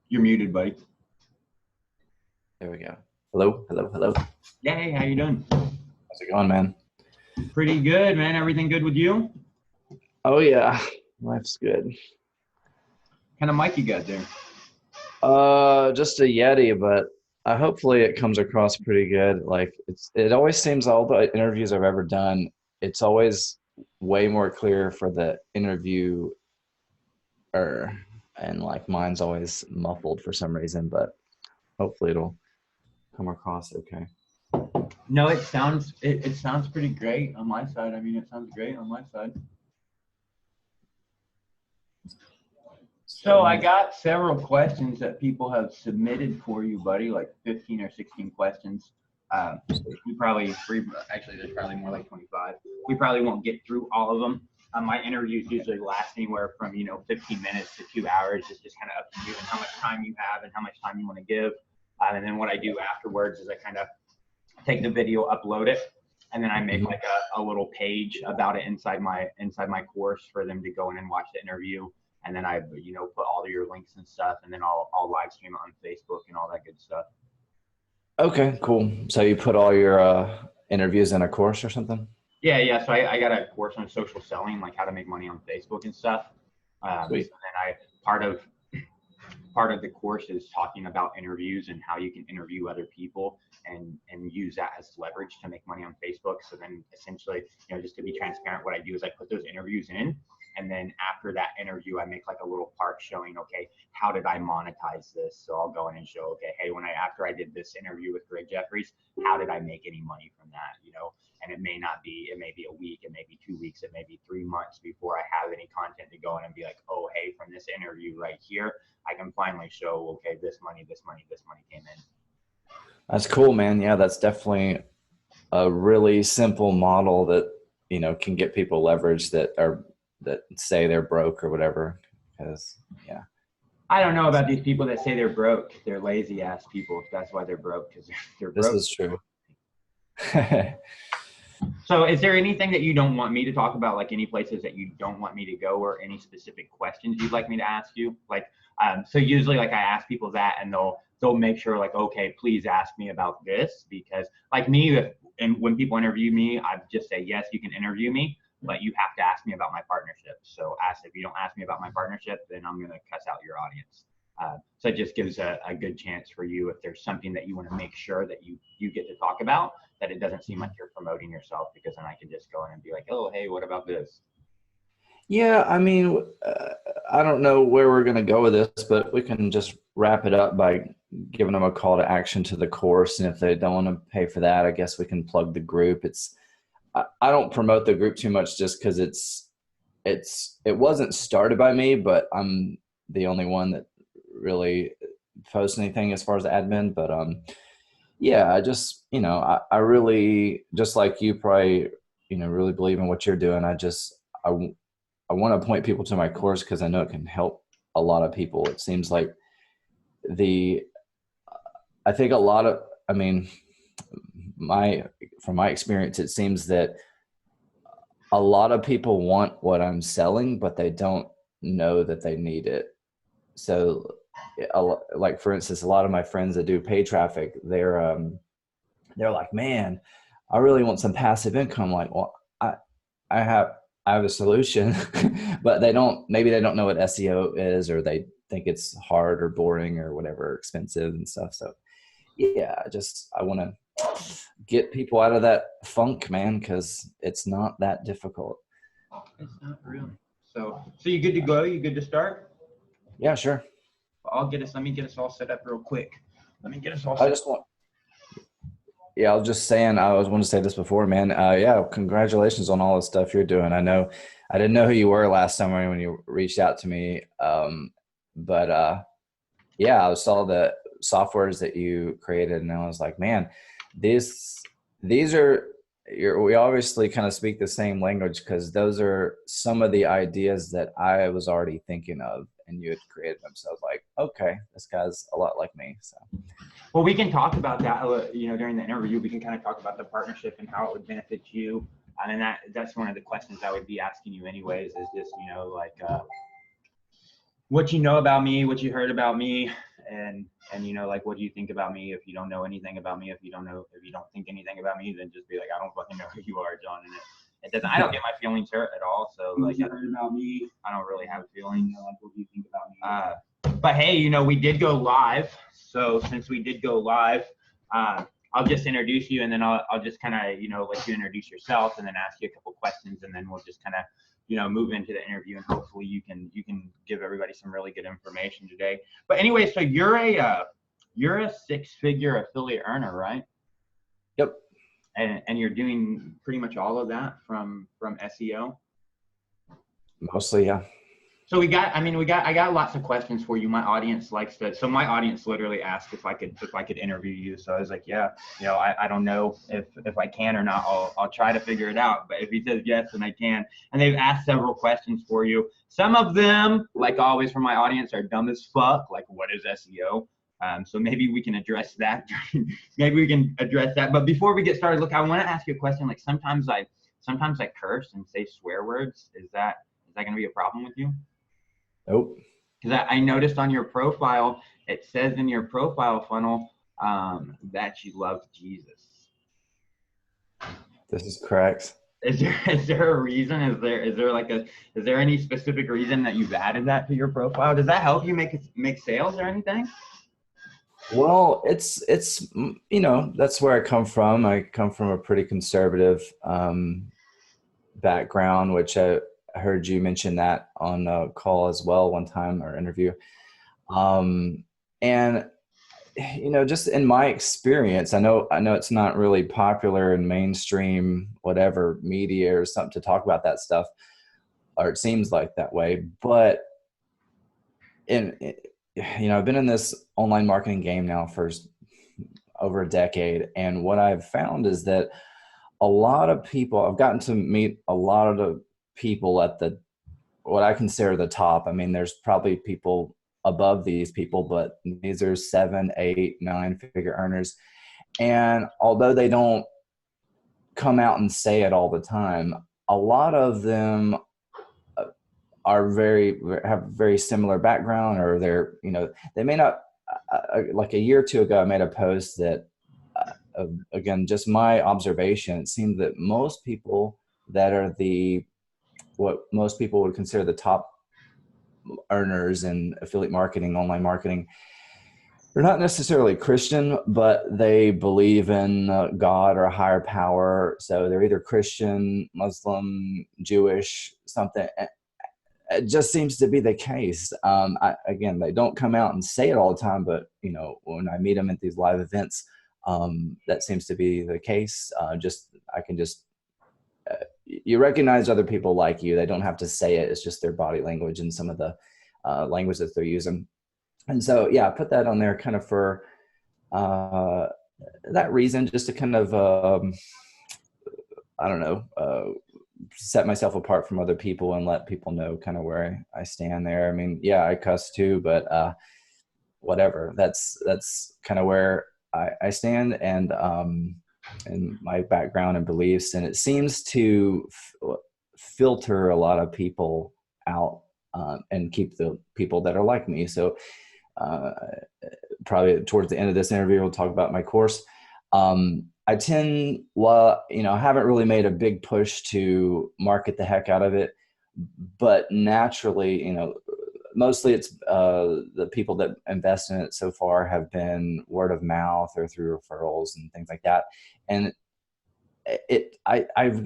You're muted, buddy. There we go. Hello, hello, hello. Yeah, hey, how you doing? How's it going, man? Pretty good, man. Everything good with you? Oh yeah, life's good. What kind of mic you got there? Just a Yeti, but hopefully it comes across pretty good. Like it always seems all the interviews I've ever done, it's always way more clear for the interviewer, and like mine's always muffled for some reason, but hopefully it'll come across okay. No, it sounds pretty great on my side. I mean, it sounds great on my side. So I got several questions that people have submitted for you, buddy, like 15 or 16 questions. Actually, there's probably more like 25. We probably won't get through all of them. My interviews usually last anywhere from 15 minutes to 2 hours. It's just kind of up to you and how much time you have and how much time you want to give. And then what I do afterwards is I kind of take the video, upload it, and then I make like a little page about it inside my course for them to go in and watch the interview. And then I put all of your links and stuff, and then I'll live stream it on Facebook and all that good stuff. Okay, cool. So you put all your interviews in a course or something? Yeah. So I got a course on social selling, like how to make money on Facebook and stuff. Sweet. And part of the course is talking about interviews and how you can interview other people and use that as leverage to make money on Facebook. So then essentially, just to be transparent, what I do is I put those interviews in, and then after that interview, I make like a little part showing, okay, how did I monetize this? So I'll go in and show, okay, hey, after I did this interview with Jeffries, how did I make any money from that? And it may be a week, it may be 2 weeks, it may be 3 months before I have any content to go in and be like, oh, hey, from this interview right here, I can finally show, okay, this money came in. That's cool, man. Yeah, that's definitely a really simple model that, can get people leverage that say they're broke or whatever. Because, yeah. I don't know about these people that say they're broke. They're lazy ass people. That's why they're broke, because they're broke. This is true. So is there anything that you don't want me to talk about, like any places that you don't want me to go, or any specific questions you'd like me to ask you? Like, so usually like I ask people that, and they'll make sure like, okay, please ask me about this, because like me, and when people interview me, I just say, yes, you can interview me, but you have to ask me about my partnership. So if you don't ask me about my partnership, then I'm going to cuss out your audience. So it just gives a good chance for you, if there's something that you want to make sure that you get to talk about, that it doesn't seem like you're promoting yourself, because then I can just go in and be like, oh, hey, what about this? Yeah, I mean, I don't know where we're going to go with this, but we can just wrap it up by giving them a call to action to the course. And if they don't want to pay for that, I guess we can plug the group. I don't promote the group too much, just because it wasn't started by me, but I'm the only one that really posts anything as far as admin. But yeah, I just, I really, just like you probably, really believe in what you're doing. I want to point people to my course because I know it can help a lot of people. It seems like I think a lot of, I mean, from my experience, it seems that a lot of people want what I'm selling, but they don't know that they need it. So like, for instance, a lot of my friends that do paid traffic, they're like, man, I really want some passive income. Like, well, I have a solution, but maybe they don't know what SEO is, or they think it's hard or boring or whatever, expensive and stuff. So yeah, I want to get people out of that funk, man, because it's not that difficult. It's not really. So you good to go? You good to start? Yeah, sure. Let me get us all set up real quick. I was just saying, I was wanting to say this before, man. Yeah, congratulations on all the stuff you're doing. I didn't know who you were last summer when you reached out to me. But yeah, I saw the softwares that you created, and I was like, man, these are, we obviously kind of speak the same language, because those are some of the ideas that I was already thinking of, and you had created them. So I was like, okay, this guy's a lot like me. So, well, we can talk about that, during the interview. We can kind of talk about the partnership and how it would benefit you. And that's one of the questions I would be asking you anyways, is just, what you know about me, what you heard about me, and you know, like, what do you think about me? If you don't know anything about me, if you don't think anything about me, then just be like, I don't fucking know who you are, John. And it doesn't, I don't get my feelings hurt at all. So like, about me, I don't really have feelings. You know, like, what do you think about me? But hey, you know, we did go live. So since we did go live, I'll just introduce you, and then I'll just kind of, you know, let you introduce yourself, and then ask you a couple questions, and then we'll just kind of, you know, move into the interview, and hopefully you can give everybody some really good information today. But anyway, so you're a six-figure affiliate earner, right? Yep. And you're doing pretty much all of that from SEO? Mostly, yeah. So I got lots of questions for you. My audience likes to, so my audience literally asked if I could interview you. So I was like, yeah, you know, I don't know if I can or not. I'll try to figure it out. But if he says yes, then I can. And they've asked several questions for you. Some of them, like always from my audience, are dumb as fuck. Like, what is SEO? So maybe we can address that. But before we get started, look, I want to ask you a question. Like, sometimes I curse and say swear words. Is that going to be a problem with you? Nope. Because I noticed on your profile, it says in your profile funnel that you love Jesus. This is correct. Is there a reason? Is there any specific reason that you've added that to your profile? Does that help you make sales or anything? Well, it's you know, that's where I come from. I come from a pretty conservative background, which I heard you mention that on a call as well one time, or interview. And you know, just in my experience, I know it's not really popular in mainstream whatever media or something to talk about that stuff, or it seems like that way. But you know, I've been in this online marketing game now for over a decade, and what I've found is that a lot of people, I've gotten to meet a lot of the people at what I consider the top. I mean, there's probably people above these people, but these are 7, 8, 9-figure earners. And although they don't come out and say it all the time, a lot of them have very similar background, or they're, you know, they may not, like a year or two ago, I made a post that, again, just my observation, it seemed that most people that are what most people would consider the top earners in affiliate marketing, online marketing, they're not necessarily Christian, but they believe in God or a higher power. So they're either Christian, Muslim, Jewish, something. It just seems to be the case. Again, they don't come out and say it all the time, but you know, when I meet them at these live events, that seems to be the case. You recognize other people like you. They don't have to say it. It's just their body language and some of the language that they're using. And so, yeah, I put that on there kind of for that reason, just to kind of, I don't know, set myself apart from other people and let people know kind of where I stand there. I mean, yeah, I cuss too, but whatever. That's kind of where I stand, and my background and beliefs, and it seems to filter a lot of people out and keep the people that are like me. So probably towards the end of this interview, we'll talk about my course. I tend, you know, I haven't really made a big push to market the heck out of it, but naturally, you know, mostly it's the people that invest in it so far have been word of mouth or through referrals and things like that. And I've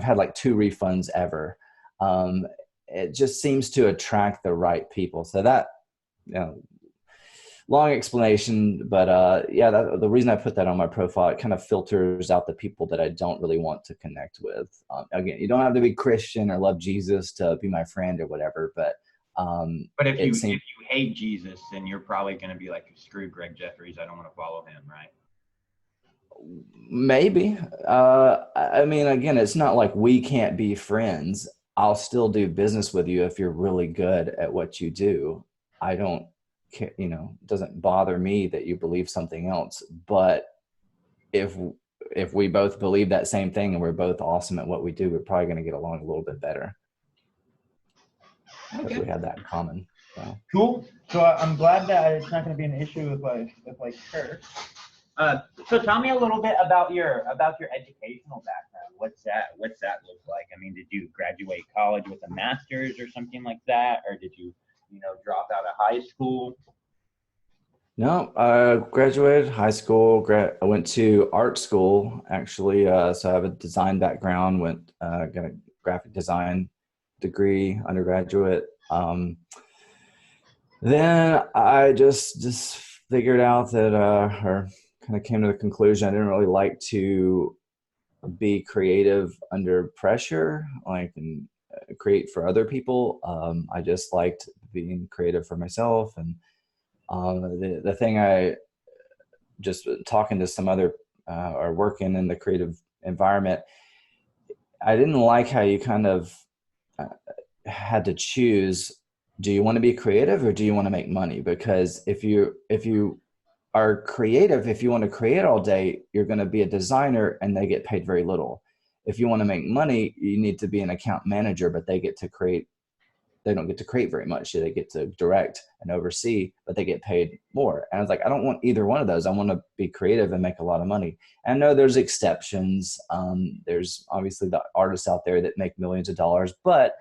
had like 2 refunds ever. It just seems to attract the right people. So that, you know, long explanation, but yeah, the reason I put that on my profile, it kind of filters out the people that I don't really want to connect with. Again, you don't have to be Christian or love Jesus to be my friend or whatever, but if you hate Jesus, then you're probably going to be like, screw Greg Jeffries, I don't want to follow him, right? Maybe. I mean, again, it's not like we can't be friends. I'll still do business with you if you're really good at what you do. I don't, you know, it doesn't bother me that you believe something else. But if we both believe that same thing and we're both awesome at what we do, we're probably going to get along a little bit better. Okay. Because we have that in common. So. Cool. So I'm glad that it's not going to be an issue with her. So tell me a little bit about your educational background. What's that look like? I mean, did you graduate college with a master's or something like that, or did you drop out of high school? No, I graduated high school. I went to art school actually. So I have a design background. Got a graphic design degree, undergraduate. Then I just figured out that, or kind of came to the conclusion, I didn't really like to be creative under pressure, like and create for other people. I just liked being creative for myself. And the thing I just talking to some other or working in the creative environment, I didn't like how you kind of had to choose, do you want to be creative or do you want to make money? Because if you are creative, if you want to create all day, you're going to be a designer and they get paid very little. If you want to make money, you need to be an account manager, but they don't get to create very much. They get to direct and oversee, but they get paid more. And I was like, I don't want either one of those. I want to be creative and make a lot of money. And I know there's exceptions. There's obviously the artists out there that make millions of dollars, but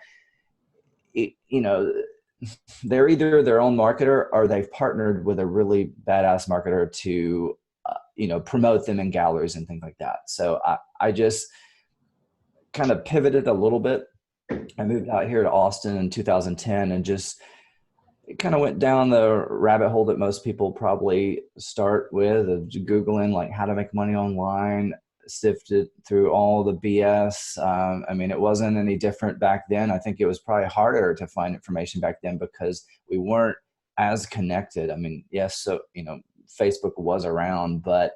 they're either their own marketer or they've partnered with a really badass marketer to, promote them in galleries and things like that. So I just kind of pivoted a little bit. I moved out here to Austin in 2010 and just kind of went down the rabbit hole that most people probably start with of Googling like how to make money online, sifted through all the BS. I mean, it wasn't any different back then. I think it was probably harder to find information back then because we weren't as connected. I mean, yes, so, Facebook was around, but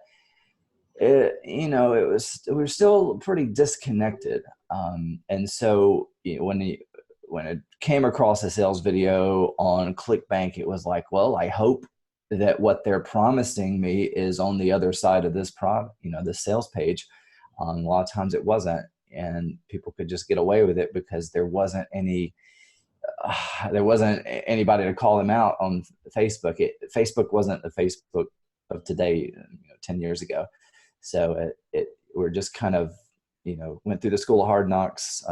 we were still pretty disconnected. And so when it came across a sales video on ClickBank, it was like, well, I hope that what they're promising me is on the other side of this the sales page. A lot of times it wasn't, and people could just get away with it because there wasn't anybody to call them out on Facebook. Facebook wasn't the Facebook of today, 10 years ago. So we're just kind of, went through the school of hard knocks.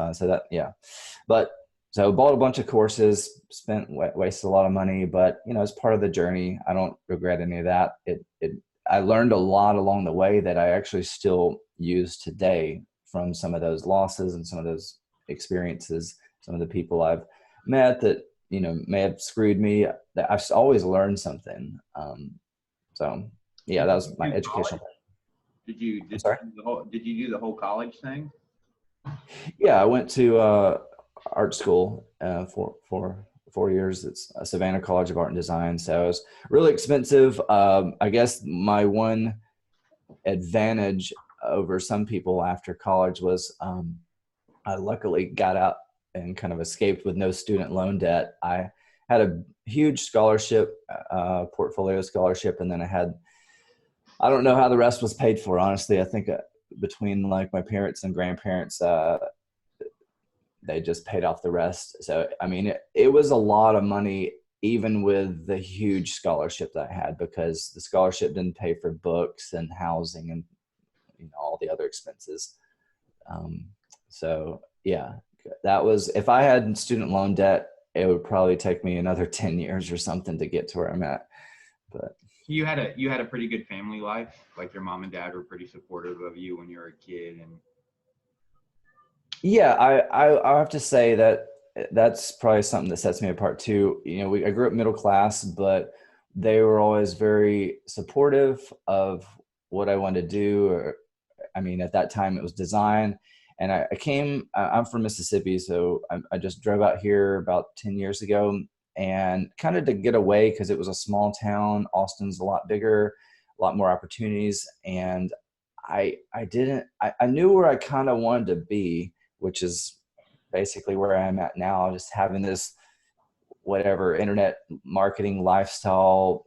So bought a bunch of courses, wasted a lot of money, but it's part of the journey. I don't regret any of that. I learned a lot along the way that I actually still use today from some of those losses and some of those experiences, some of the people I've met that, may have screwed me. That I've always learned something. That was my educational. Did you do the whole college thing? Yeah, I went to art school for 4 years. It's Savannah College of Art and Design. So it was really expensive. I guess my one advantage over some people after college was I luckily got out and kind of escaped with no student loan debt. I had a huge scholarship, portfolio scholarship, and then I don't know how the rest was paid for, honestly. I think between like my parents and grandparents, they just paid off the rest. So, I mean, it was a lot of money, even with the huge scholarship that I had, because the scholarship didn't pay for books and housing and, all the other expenses. That was, if I had student loan debt, it would probably take me another 10 years or something to get to where I'm at. But you had a pretty good family life. Like your mom and dad were pretty supportive of you when you were a kid. And yeah, I have to say that that's probably something that sets me apart too. I grew up middle class, but they were always very supportive of what I wanted to do. At that time it was design. And I'm from Mississippi, so I just drove out here about 10 years ago and kind of to get away because it was a small town. Austin's a lot bigger, a lot more opportunities. And I knew where I kind of wanted to be, which is basically where I'm at now, just having this whatever internet marketing lifestyle,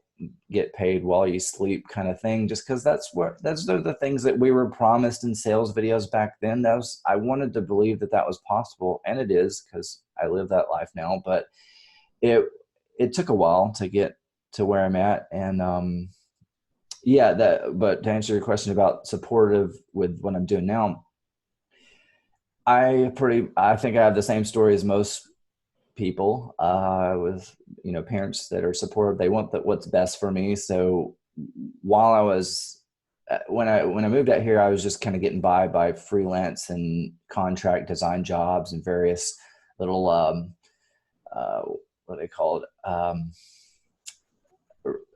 get paid while you sleep kind of thing, just because those are the things that we were promised in sales videos back then. I wanted to believe that was possible, and it is, because I live that life now. But it took a while to get to where I'm at. And but to answer your question about supportive with what I'm doing now, I think I have the same story as most people, with, parents that are supportive. They want what's best for me. So while I was, when I moved out here, I was just kind of getting by freelance and contract design jobs and various little, what are they called?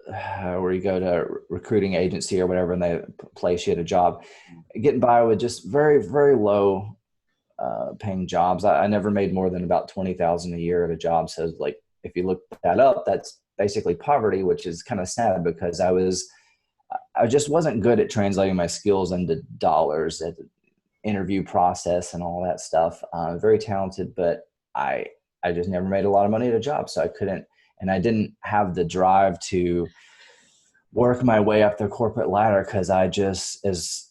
Where you go to recruiting agency or whatever, and they place you at a job, getting by with just very, very low paying jobs. I never made more than about 20,000 a year at a job. So like, if you look that up, that's basically poverty, which is kind of sad because I just wasn't good at translating my skills into dollars at the interview process and all that stuff. Very talented, but I just never made a lot of money at a job. So I couldn't, and I didn't have the drive to work my way up the corporate ladder. Cause I just, as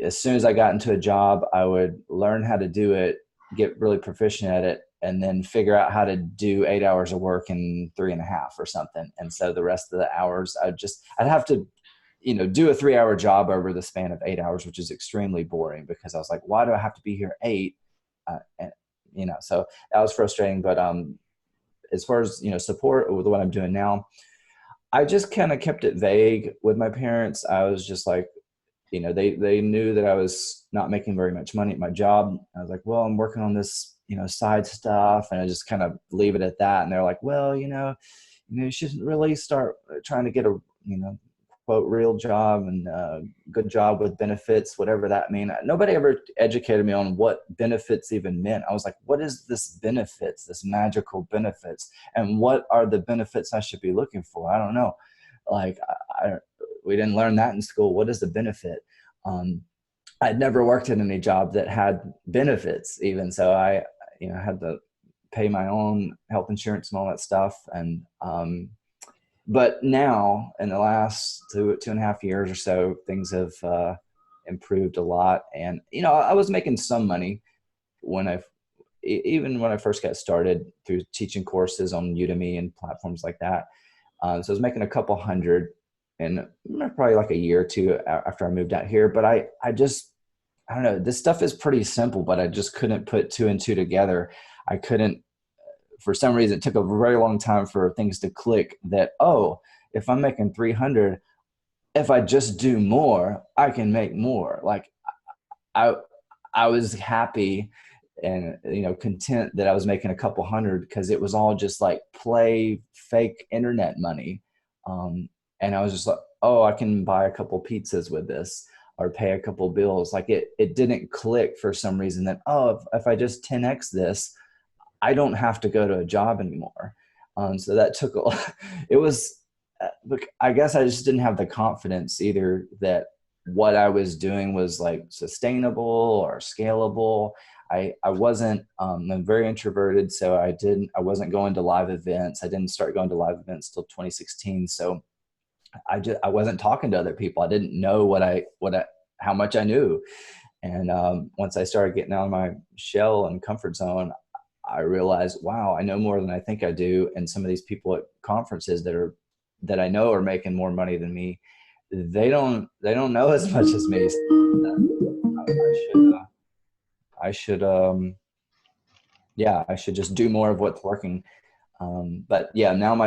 soon as I got into a job, I would learn how to do it, get really proficient at it, and then figure out how to do 8 hours of work in 3.5 or something. And so the rest of the hours, I'd have to, do a 3-hour job over the span of 8 hours, which is extremely boring because I was like, why do I have to be here 8? So that was frustrating. But as far as, support with what I'm doing now, I just kind of kept it vague with my parents. I was just like, they knew that I was not making very much money at my job. I was like, well, I'm working on this, side stuff. And I just kind of leave it at that. And they're like, well, you shouldn't really start trying to get a, quote, real job and good job with benefits, whatever that mean. Nobody ever educated me on what benefits even meant. I was like, what is this benefits, this magical benefits? And what are the benefits I should be looking for? I don't know. Like, we didn't learn that in school. What is the benefit? I'd never worked in any job that had benefits even. So I had to pay my own health insurance and all that stuff. And, but now in the last 2.5 years or so, things have improved a lot. And, I was making some money even when I first got started through teaching courses on Udemy and platforms like that. So I was making a couple hundred in probably like a year or two after I moved out here. But I don't know, this stuff is pretty simple, but I just couldn't put 2 and 2 together. I couldn't, for some reason, it took a very long time for things to click that, oh, if I'm making 300, if I just do more, I can make more. Like I was happy and, content that I was making a couple hundred because it was all just like play fake internet money. And I was just like, oh, I can buy a couple pizzas with this or pay a couple bills. Like it didn't click for some reason that, oh, if I just 10X this, I don't have to go to a job anymore. So that took it was, I guess I just didn't have the confidence either that what I was doing was like sustainable or scalable. I wasn't, I'm very introverted. So I wasn't going to live events. I didn't start going to live events till 2016. So I wasn't talking to other people. I didn't know how much I knew. And once I started getting out of my shell and comfort zone, I realized, wow, I know more than I think I do. And some of these people at conferences that I know are making more money than me, they don't know as much as me. I should just do more of what's working. But yeah, now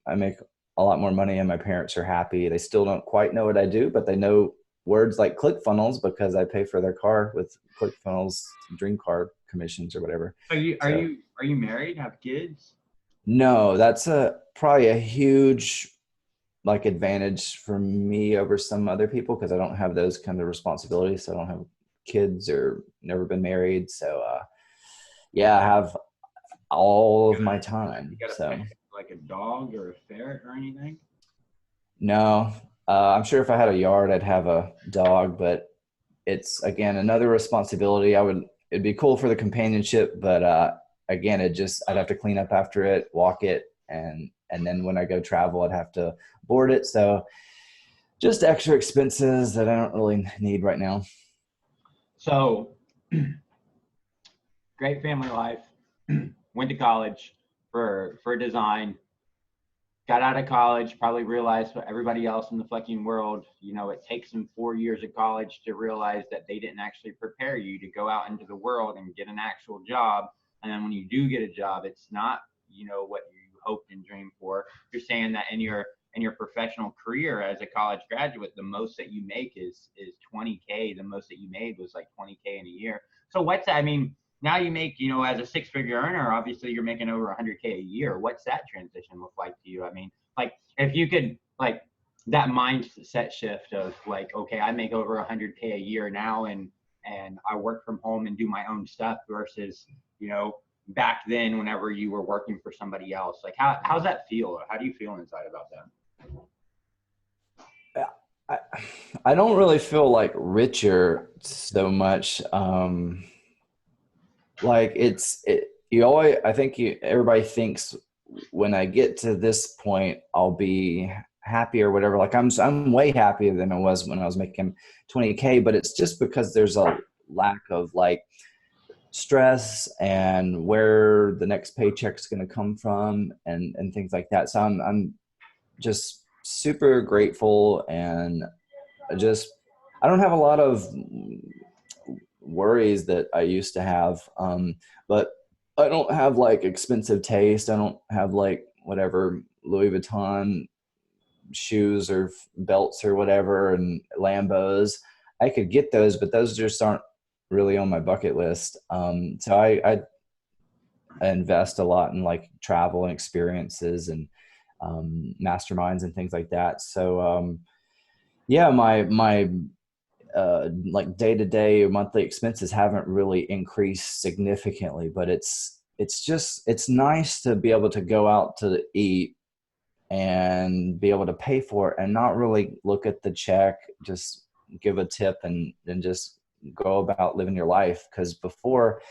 I make a lot more money and my parents are happy. They still don't quite know what I do, but they know words like ClickFunnels because I pay for their car with ClickFunnels dream car commissions or whatever. Are you married? Have kids? No, that's probably a huge advantage for me over some other people because I don't have those kind of responsibilities. So I don't have kids or never been married. So I have all of my time. So like a dog or a ferret or anything? No, I'm sure if I had a yard, I'd have a dog, but it's again, another responsibility. It'd be cool for the companionship, but again, I'd have to clean up after it, walk it. And then when I go travel, I'd have to board it. So just extra expenses that I don't really need right now. So great family life, went to college for design, got out of college, probably realized what everybody else in the fucking world, it takes them 4 years of college to realize that they didn't actually prepare you to go out into the world and get an actual job. And then when you do get a job, it's not, what you hoped and dreamed for. You're saying that in your professional career as a college graduate, the most that you make is 20K. The most that you made was like 20K in a year. So what's that? I mean, now you make, as a 6-figure earner, obviously you're making over 100K a year. What's that transition look like to you? I mean, like if you could, like that mindset shift of like, okay, I make over 100K a year now, and I work from home and do my own stuff versus, back then whenever you were working for somebody else. Like how's that feel? How do you feel inside about that? I don't really feel like richer so much. Like everybody thinks when I get to this point, I'll be happy or whatever. Like I'm way happier than I was when I was making 20K, but it's just because there's a lack of like stress and where the next paycheck's going to come from and things like that. So I'm just super grateful, and I don't have a lot of worries that I used to have. But I don't have like expensive taste. I don't have like whatever Louis Vuitton shoes or belts or whatever and Lambos. I could get those, but those just aren't really on my bucket list. So I invest a lot in like travel and experiences and masterminds and things like that. So yeah, my like day-to-day or monthly expenses haven't really increased significantly, but it's nice to be able to go out to eat and be able to pay for it and not really look at the check, just give a tip and just go about living your life. Because before,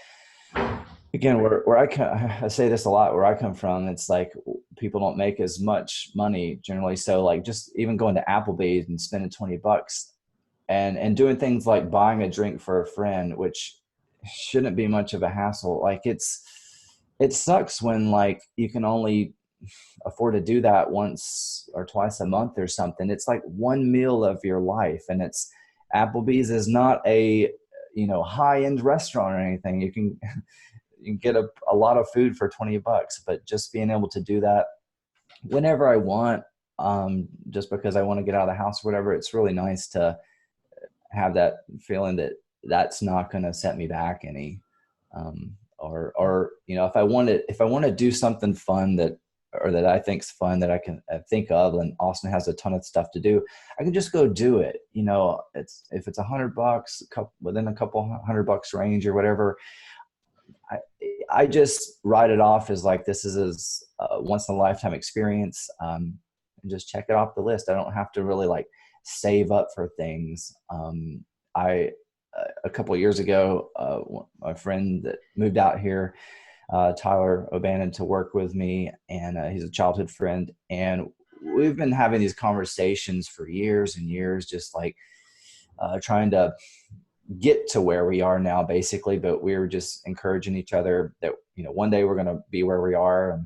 again, where I say this a lot, where I come from, it's like people don't make as much money generally. So like just even going to Applebee's and spending $20 and doing things like buying a drink for a friend, which shouldn't be much of a hassle. Like it sucks when like you can only afford to do that once or twice a month or something. It's like one meal of your life, and Applebee's is not a high-end restaurant or anything. You can get a lot of food for $20, but just being able to do that whenever I want, just because I want to get out of the house or whatever, it's really nice to have that feeling that that's not going to set me back any. Or if I want to do something fun that I think's fun that I can think of, and Austin has a ton of stuff to do, I can just go do it. If it's $100, within a couple $100 range or whatever, I just write it off as like, this is a once in a lifetime experience, and just check it off the list. I don't have to really like save up for things. A couple of years ago, my friend that moved out here, Tyler O'Bannon, to work with me, and he's a childhood friend, and we've been having these conversations for years and years, just like trying to get to where we are now, basically. But we were just encouraging each other that one day we're going to be where we are,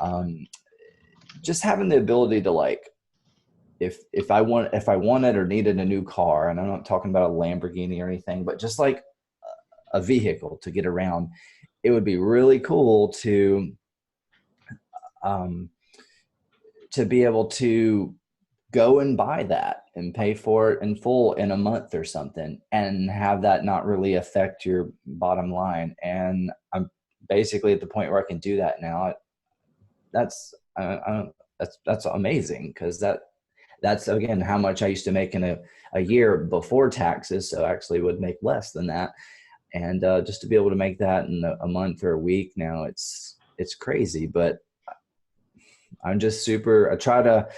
and just having the ability to like, if I wanted or needed a new car, and I'm not talking about a Lamborghini or anything, but just like a vehicle to get around, it would be really cool to be able to go and buy that and pay for it in full in a month or something, and have that not really affect your bottom line. And I'm basically at the point where I can do that now. That's amazing, because that's again how much I used to make in a year before taxes. So I actually would make less than that. And just to be able to make that in a month or a week now, it's crazy. But I'm just I try to,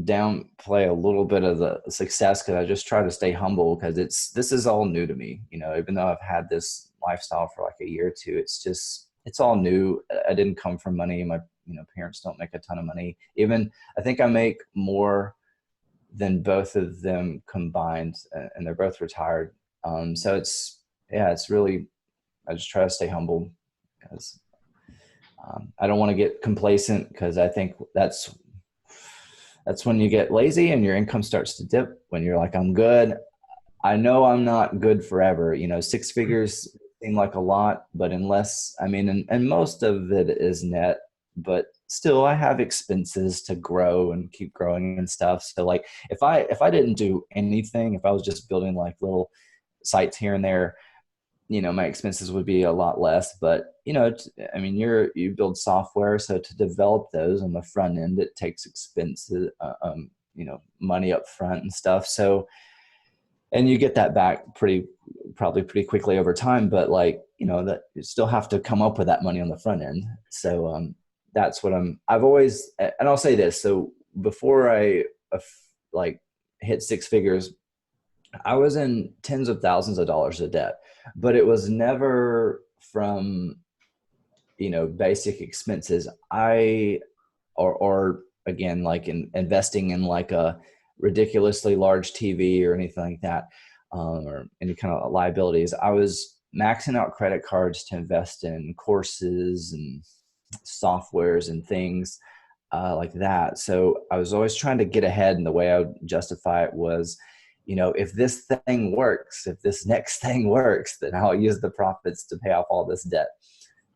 downplay a little bit of the success, because I just try to stay humble, because this is all new to me. Even though I've had this lifestyle for like a year or two, it's all new. I didn't come from money. My parents don't make a ton of money. Even I think I make more than both of them combined, and they're both retired. So it's really, I just try to stay humble, because I don't want to get complacent, because I think that's when you get lazy and your income starts to dip, when you're like, I'm good. I know I'm not good forever. 6 figures seem like a lot, but unless, I mean, and most of it is net, but still I have expenses to grow and keep growing and stuff. So like if I didn't do anything, if I was just building like little sites here and there, my expenses would be a lot less. But I mean, you build software, so to develop those on the front end, it takes expenses, money up front and stuff. So, and you get that back probably pretty quickly over time, but like, that you still have to come up with that money on the front end. So, that's what I've always, and I'll say this. So before I like hit 6 figures, I was in tens of thousands of dollars of debt, but it was never from, basic expenses. Or again, like investing in like a ridiculously large TV or anything like that, or any kind of liabilities. I was maxing out credit cards to invest in courses and softwares and things like that. So I was always trying to get ahead, and the way I would justify it was, if this thing works, if this next thing works, then I'll use the profits to pay off all this debt.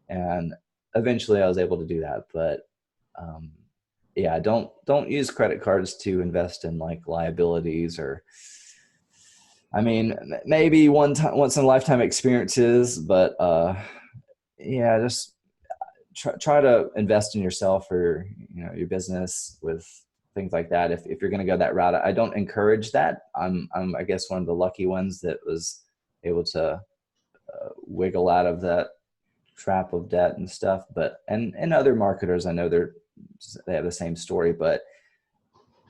And eventually I was able to do that. But yeah, don't use credit cards to invest in like liabilities, or, I mean, maybe once in a lifetime experiences, but yeah, just try to invest in yourself or, your business with things like that. If you're going to go that route, I don't encourage that. I'm I guess one of the lucky ones that was able to wiggle out of that trap of debt and stuff. But and other marketers, I know they have the same story, but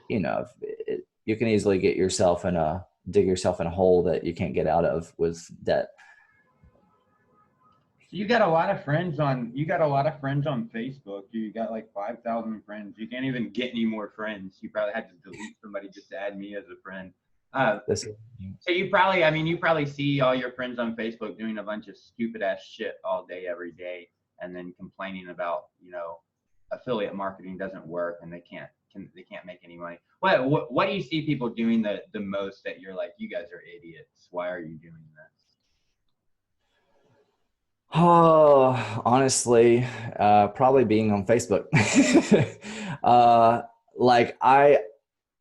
you can easily dig yourself in a hole that you can't get out of with debt. You got a lot of friends on Facebook. You got like 5,000 friends. You can't even get any more friends. You probably had to delete somebody just to add me as a friend. So you probably see all your friends on Facebook doing a bunch of stupid ass shit all day, every day, and then complaining about, affiliate marketing doesn't work and they can't make any money. What do you see people doing the most that you're like, you guys are idiots? Why are you doing this? Oh, honestly, probably being on Facebook. Like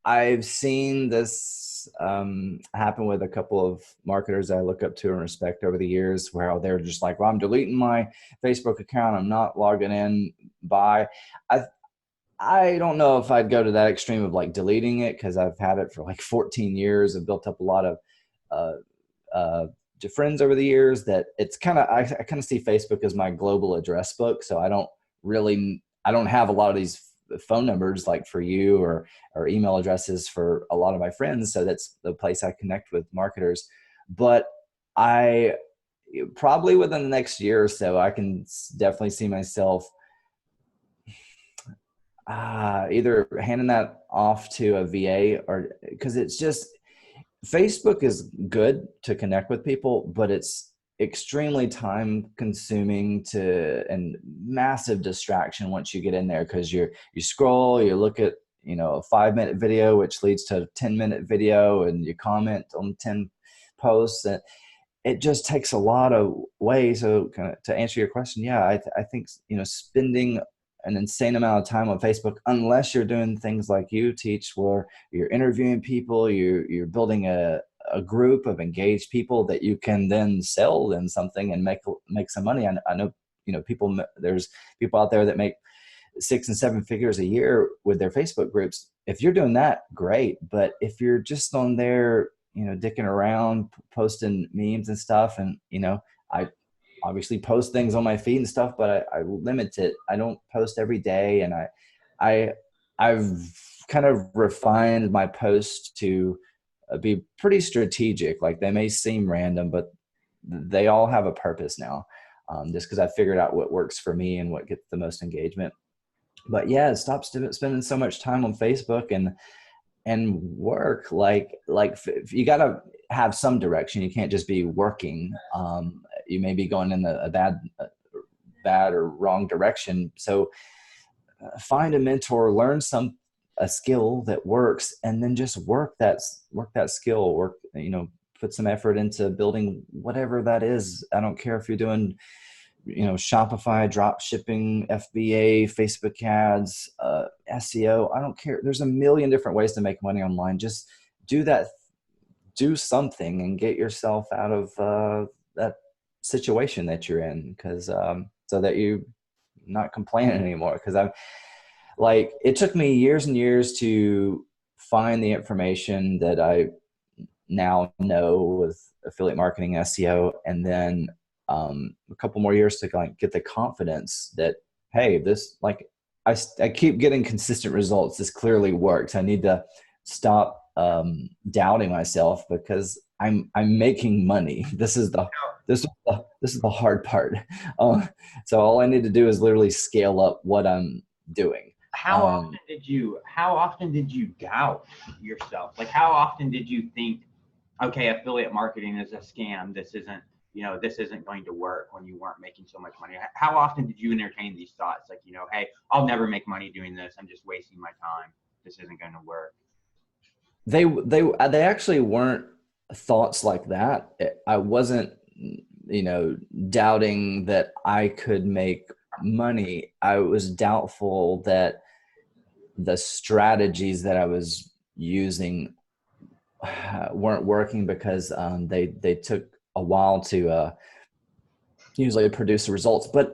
I've seen this happen with a couple of marketers I look up to and respect over the years, where they're just like, well, I'm deleting my Facebook account, I'm not logging in. I don't know if I'd go to that extreme of like deleting it, because I've had it for like 14 years. I've built up a lot of to friends over the years, that it's kind of, I kind of see Facebook as my global address book. So I don't have a lot of these phone numbers like for you, or email addresses for a lot of my friends. So that's the place I connect with marketers. But I probably within the next year or so, I can definitely see myself either handing that off to a VA, or because it's just, Facebook is good to connect with people, but it's extremely time consuming and massive distraction once you get in there, because you scroll, you look at a 5-minute video which leads to a 10-minute video, and you comment on 10 posts, and it just takes a lot of ways. So kind of to answer your question, yeah, I think spending an insane amount of time on Facebook, unless you're doing things like you teach, where you're interviewing people, you're building a group of engaged people that you can then sell in something and make some money. I know, there's people out there that make 6 and 7 figures a year with their Facebook groups. If you're doing that, great. But if you're just on there, dicking around, posting memes and stuff, and, I obviously post things on my feed and stuff, but I limit it. I don't post every day. And I've kind of refined my posts to be pretty strategic. Like, they may seem random, but they all have a purpose now. Just because I figured out what works for me and what gets the most engagement. But yeah, stop spending so much time on Facebook and work. Like you got to have some direction. You can't just be working. You may be going in a bad or wrong direction. So find a mentor, learn a skill that works, and then just work that skill, put some effort into building whatever that is. I don't care if you're doing, Shopify, drop shipping, FBA, Facebook ads, SEO. I don't care. There's a million different ways to make money online. Just do something and get yourself out of that situation that you're in, because so that you're not complaining anymore. Because it took me years and years to find the information that I now know with affiliate marketing, SEO, and then a couple more years to get the confidence that, hey, this, I keep getting consistent results. This clearly works. I need to stop doubting myself, because I'm making money. This is the hard part. So all I need to do is literally scale up what I'm doing. How often did you doubt yourself? Like, how often did you think, okay, affiliate marketing is a scam. This isn't going to work, when you weren't making so much money? How often did you entertain these thoughts? Like, hey, I'll never make money doing this. I'm just wasting my time. This isn't going to work. They actually weren't thoughts like that. I wasn't, doubting that I could make money. I was doubtful that the strategies that I was using weren't working, because they took a while to usually produce the results. But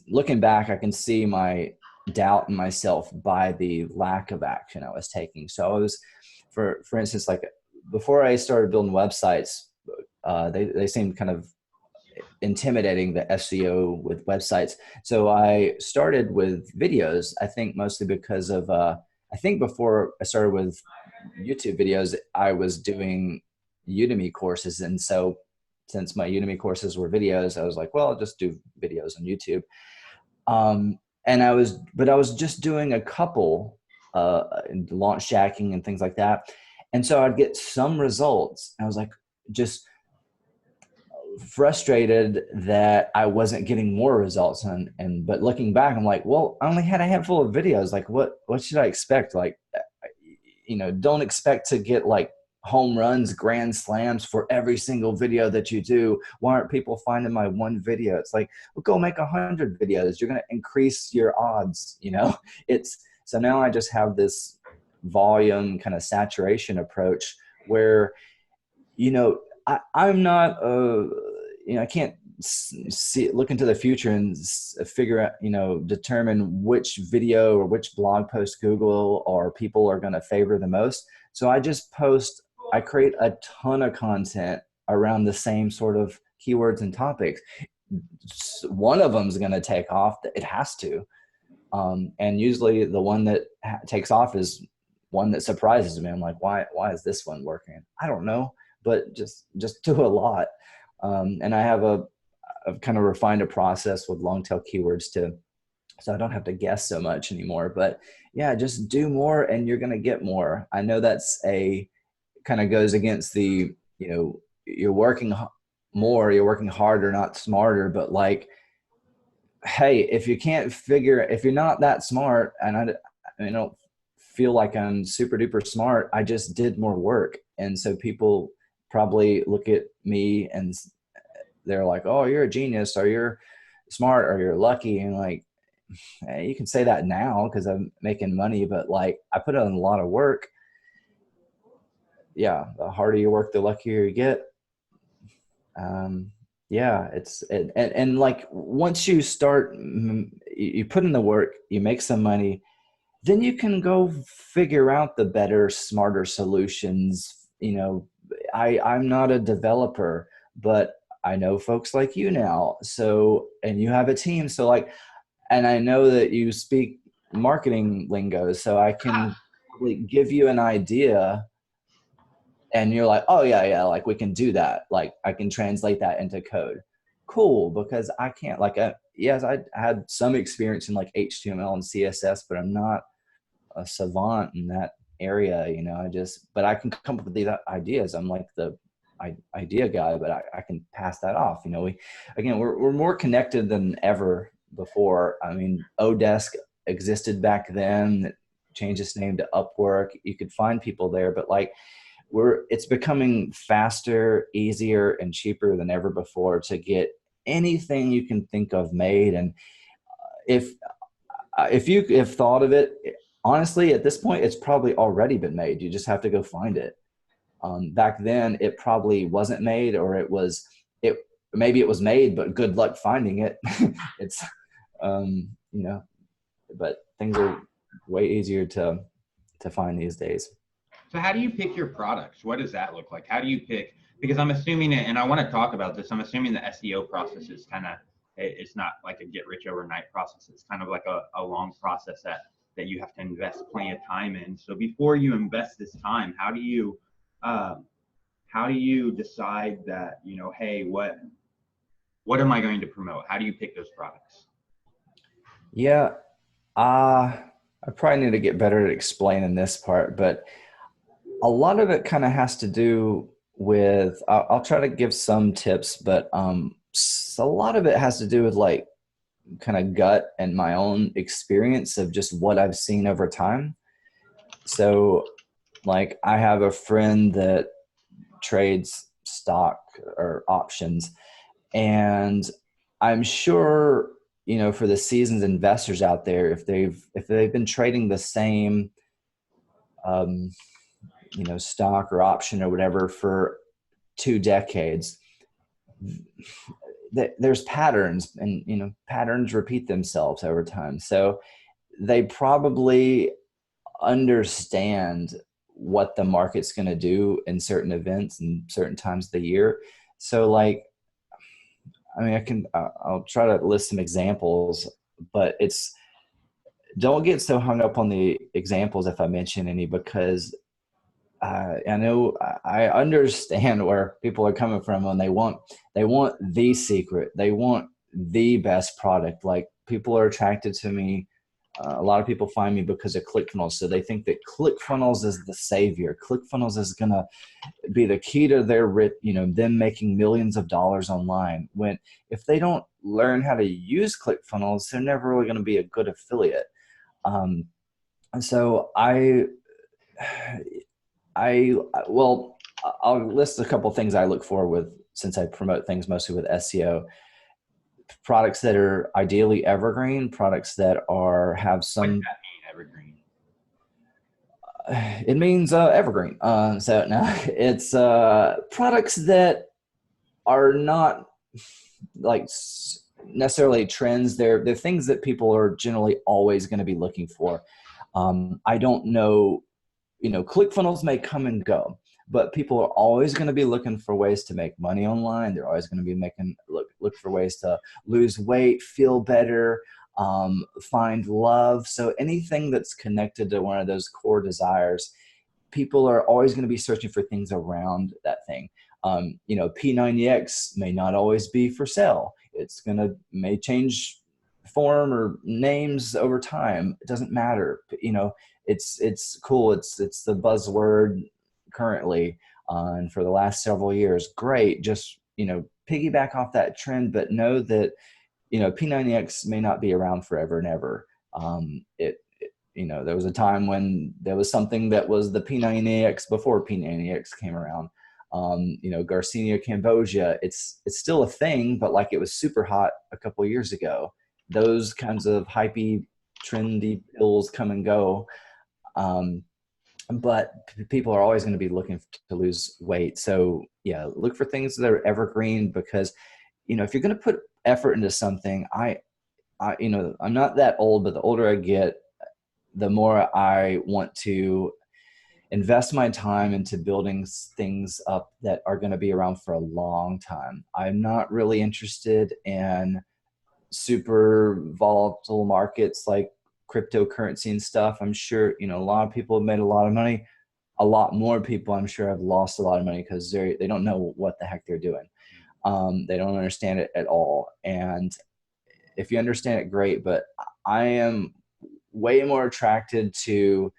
looking back, I can see my doubt in myself by the lack of action I was taking. So I was, for instance, like before I started building websites, they seemed kind of intimidating, the SEO with websites. So I started with videos, I think mostly because of, I think before I started with YouTube videos, I was doing Udemy courses. And so since my Udemy courses were videos, I was like, well, I'll just do videos on YouTube. And I was just doing a couple, launch jacking and things like that. And so I'd get some results. I was like, just frustrated that I wasn't getting more results. But looking back, I'm like, well, I only had a handful of videos. Like, what should I expect? Like, don't expect to get like home runs, grand slams for every single video that you do. Why aren't people finding my one video? It's like, well, go make 100 videos. You're going to increase your odds. So now I just have this volume kind of saturation approach where, I'm not, I can't look into the future and figure out, determine which video or which blog post Google or people are going to favor the most. So I create a ton of content around the same sort of keywords and topics. One of them is going to take off. It has to. And usually the one that takes off is one that surprises me. I'm like, why is this one working? I don't know, but just do a lot. And I have I've kind of refined a process with long tail keywords so I don't have to guess so much anymore. But yeah, just do more and you're going to get more. I know that's kind of goes against the, you're working more, you're working harder, not smarter. But like, hey, if you're not that smart, and I don't feel like I'm super duper smart, I just did more work. And so people probably look at me and they're like, oh, you're a genius, or you're smart, or you're lucky. And like, hey, you can say that now because I'm making money, but like I put in a lot of work. Yeah, the harder you work, the luckier you get. Yeah, and like once you start, you put in the work, you make some money, then you can go figure out the better, smarter solutions. I'm not a developer, but I know folks like you now. So, and you have a team. So like, and I know that you speak marketing lingo, so I can give you an idea and you're like, oh yeah, like we can do that. Like I can translate that into code. Cool, because I can't yes, I had some experience in like HTML and CSS, but I'm not a savant in that area, but I can come up with these ideas. I'm like the idea guy, but I can pass that off. You know, we're more connected than ever before. I mean, Odesk existed back then, it changed its name to Upwork. You could find people there, but like it's becoming faster, easier, and cheaper than ever before to get anything you can think of made. And if you have thought of it, honestly, at this point, it's probably already been made. You just have to go find it. Back then, it probably wasn't made, or maybe it was made, but good luck finding it. It's, you know, but things are way easier to find these days. So how do you pick your products? What does that look like? How do you pick? Because I'm assuming, and I want to talk about this, I'm assuming the SEO process is it's not like a get rich overnight process. It's kind of like a long process that you have to invest plenty of time in. So before you invest this time, how do you decide that, you know, hey, what am I going to promote? How do you pick those products? Yeah, I probably need to get better at explaining this part, but a lot of it kind of has to do with, I'll try to give some tips, but a lot of it has to do with like kind of gut and my own experience of just what I've seen over time. So like I have a friend that trades stock or options, and I'm sure, you know, for the seasoned investors out there, if they've been trading the same you know, stock or option or whatever for 2 decades, there's patterns, and, you know, patterns repeat themselves over time. So they probably understand what the market's going to do in certain events and certain times of the year. So like, I mean, I'll try to list some examples, but don't get so hung up on the examples if I mention any, because I know I understand where people are coming from when they want the secret, they want the best product. Like people are attracted to me. A lot of people find me because of ClickFunnels. So they think that ClickFunnels is the savior. ClickFunnels is going to be the key to them making millions of dollars online. When if they don't learn how to use ClickFunnels, they're never really going to be a good affiliate. And so I'll list a couple things I look for since I promote things mostly with SEO. Products that are ideally evergreen, products that have some. What does that mean, evergreen? It means evergreen. So no, it's products that are not like necessarily trends. They're things that people are generally always going to be looking for. I don't know, you know, ClickFunnels may come and go, but people are always going to be looking for ways to make money online. They're always going to be look for ways to lose weight, feel better, find love. So anything that's connected to one of those core desires, people are always going to be searching for things around that thing. You know, P90X may not always be for sale. May change form or names over time. It doesn't matter. You know, it's cool. It's the buzzword currently, and for the last several years. Great. Just, you know, piggyback off that trend, but know that, you know, P90X may not be around forever and ever. You know, there was a time when there was something that was the P90X before P90X came around. You know, Garcinia Cambogia, it's still a thing, but like it was super hot a couple of years ago. Those kinds of hypey, trendy pills come and go. But people are always going to be looking to lose weight. So yeah, look for things that are evergreen, because, you know, if you're going to put effort into something, you know, I'm not that old, but the older I get, the more I want to invest my time into building things up that are going to be around for a long time. I'm not really interested in super volatile markets like cryptocurrency and stuff. I'm sure, you know, a lot of people have made a lot of money. A lot more people, I'm sure, have lost a lot of money because they don't know what the heck they're doing. They don't understand it at all. And if you understand it, great. But I am way more attracted to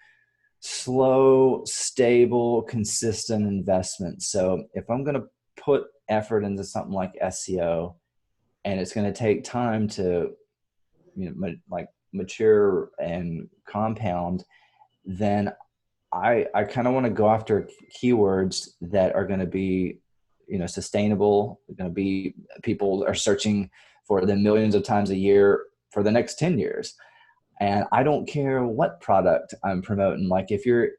slow, stable, consistent investment. So if I'm going to put effort into something like SEO, and it's going to take time to, like mature and compound, then I kind of want to go after keywords that are going to be, sustainable. Going to be, people are searching for them millions of times a year for the next 10 years. And I don't care what product I'm promoting. Like if you're,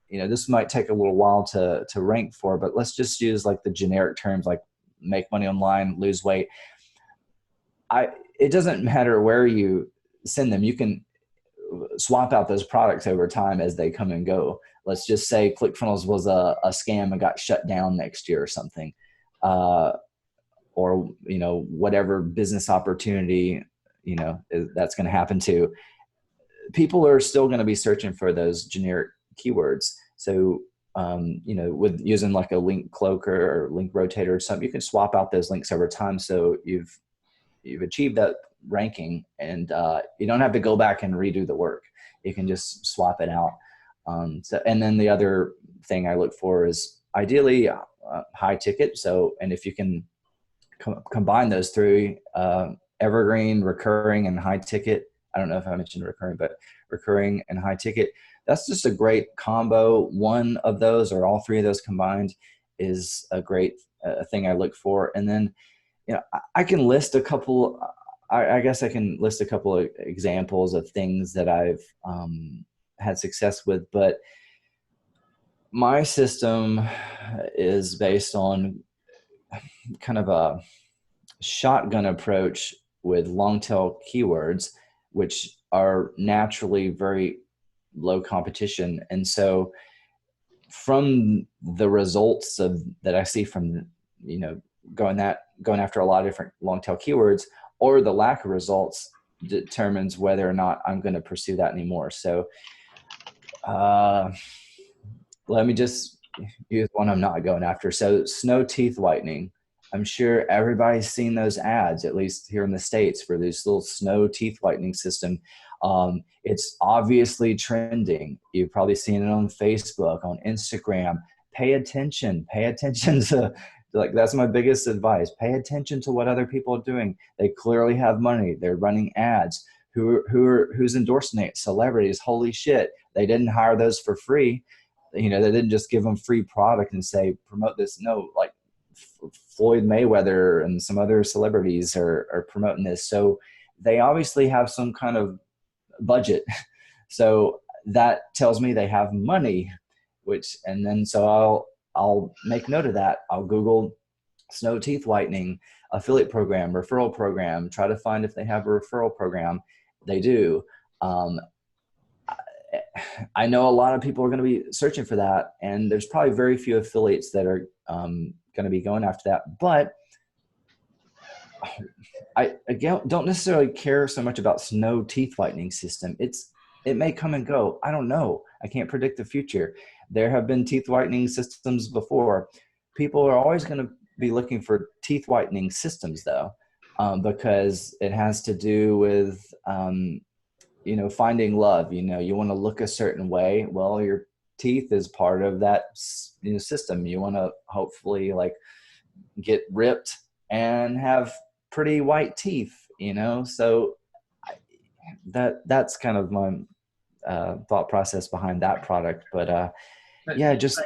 this might take a little while to rank for, but let's just use like the generic terms like make money online, lose weight. It doesn't matter where you send them. You can swap out those products over time as they come and go. Let's just say ClickFunnels was a scam and got shut down next year or something. Or, whatever business opportunity, that's going to happen to. People are still going to be searching for those generic keywords. So, with using like a link cloaker or link rotator or something, you can swap out those links over time. So you've achieved that ranking, and you don't have to go back and redo the work. You can just swap it out. And then the other thing I look for is ideally high ticket. So, and if you can combine those three, evergreen, recurring, and high ticket. I don't know if I mentioned recurring, but recurring and high ticket, that's just a great combo. One of those or all three of those combined is a great thing I look for. And then, I can list a couple, I guess I can list a couple of examples of things that I've had success with, but my system is based on kind of a shotgun approach with long tail keywords, which are naturally very low competition. And so from the results that I see from, going after a lot of different long tail keywords, or the lack of results determines whether or not I'm going to pursue that anymore. So let me just use one I'm not going after. So snow teeth whitening. I'm sure everybody's seen those ads, at least here in the States, for this little snow teeth whitening system. It's obviously trending. You've probably seen it on Facebook, on Instagram. Pay attention to, like, that's my biggest advice. Pay attention to what other people are doing. They clearly have money. They're running ads. Who's endorsing it? Celebrities. Holy shit. They didn't hire those for free. They didn't just give them free product and say, promote this. No, like Floyd Mayweather and some other celebrities are promoting this. So they obviously have some kind of budget. So that tells me they have money, so I'll make note of that. I'll Google snow teeth whitening, affiliate program, referral program, try to find if they have a referral program. They do. I know a lot of people are going to be searching for that, and there's probably very few affiliates that are going to be going after that. But I again don't necessarily care so much about snow teeth whitening system. It may come and go. I don't know. I can't predict the future. There have been teeth whitening systems before. People are always going to be looking for teeth whitening systems, though, because it has to do with finding love. You want to look a certain way. Well, your teeth is part of that system. You want to hopefully like get ripped and have pretty white teeth, so that's kind of my thought process behind that product. But yeah, just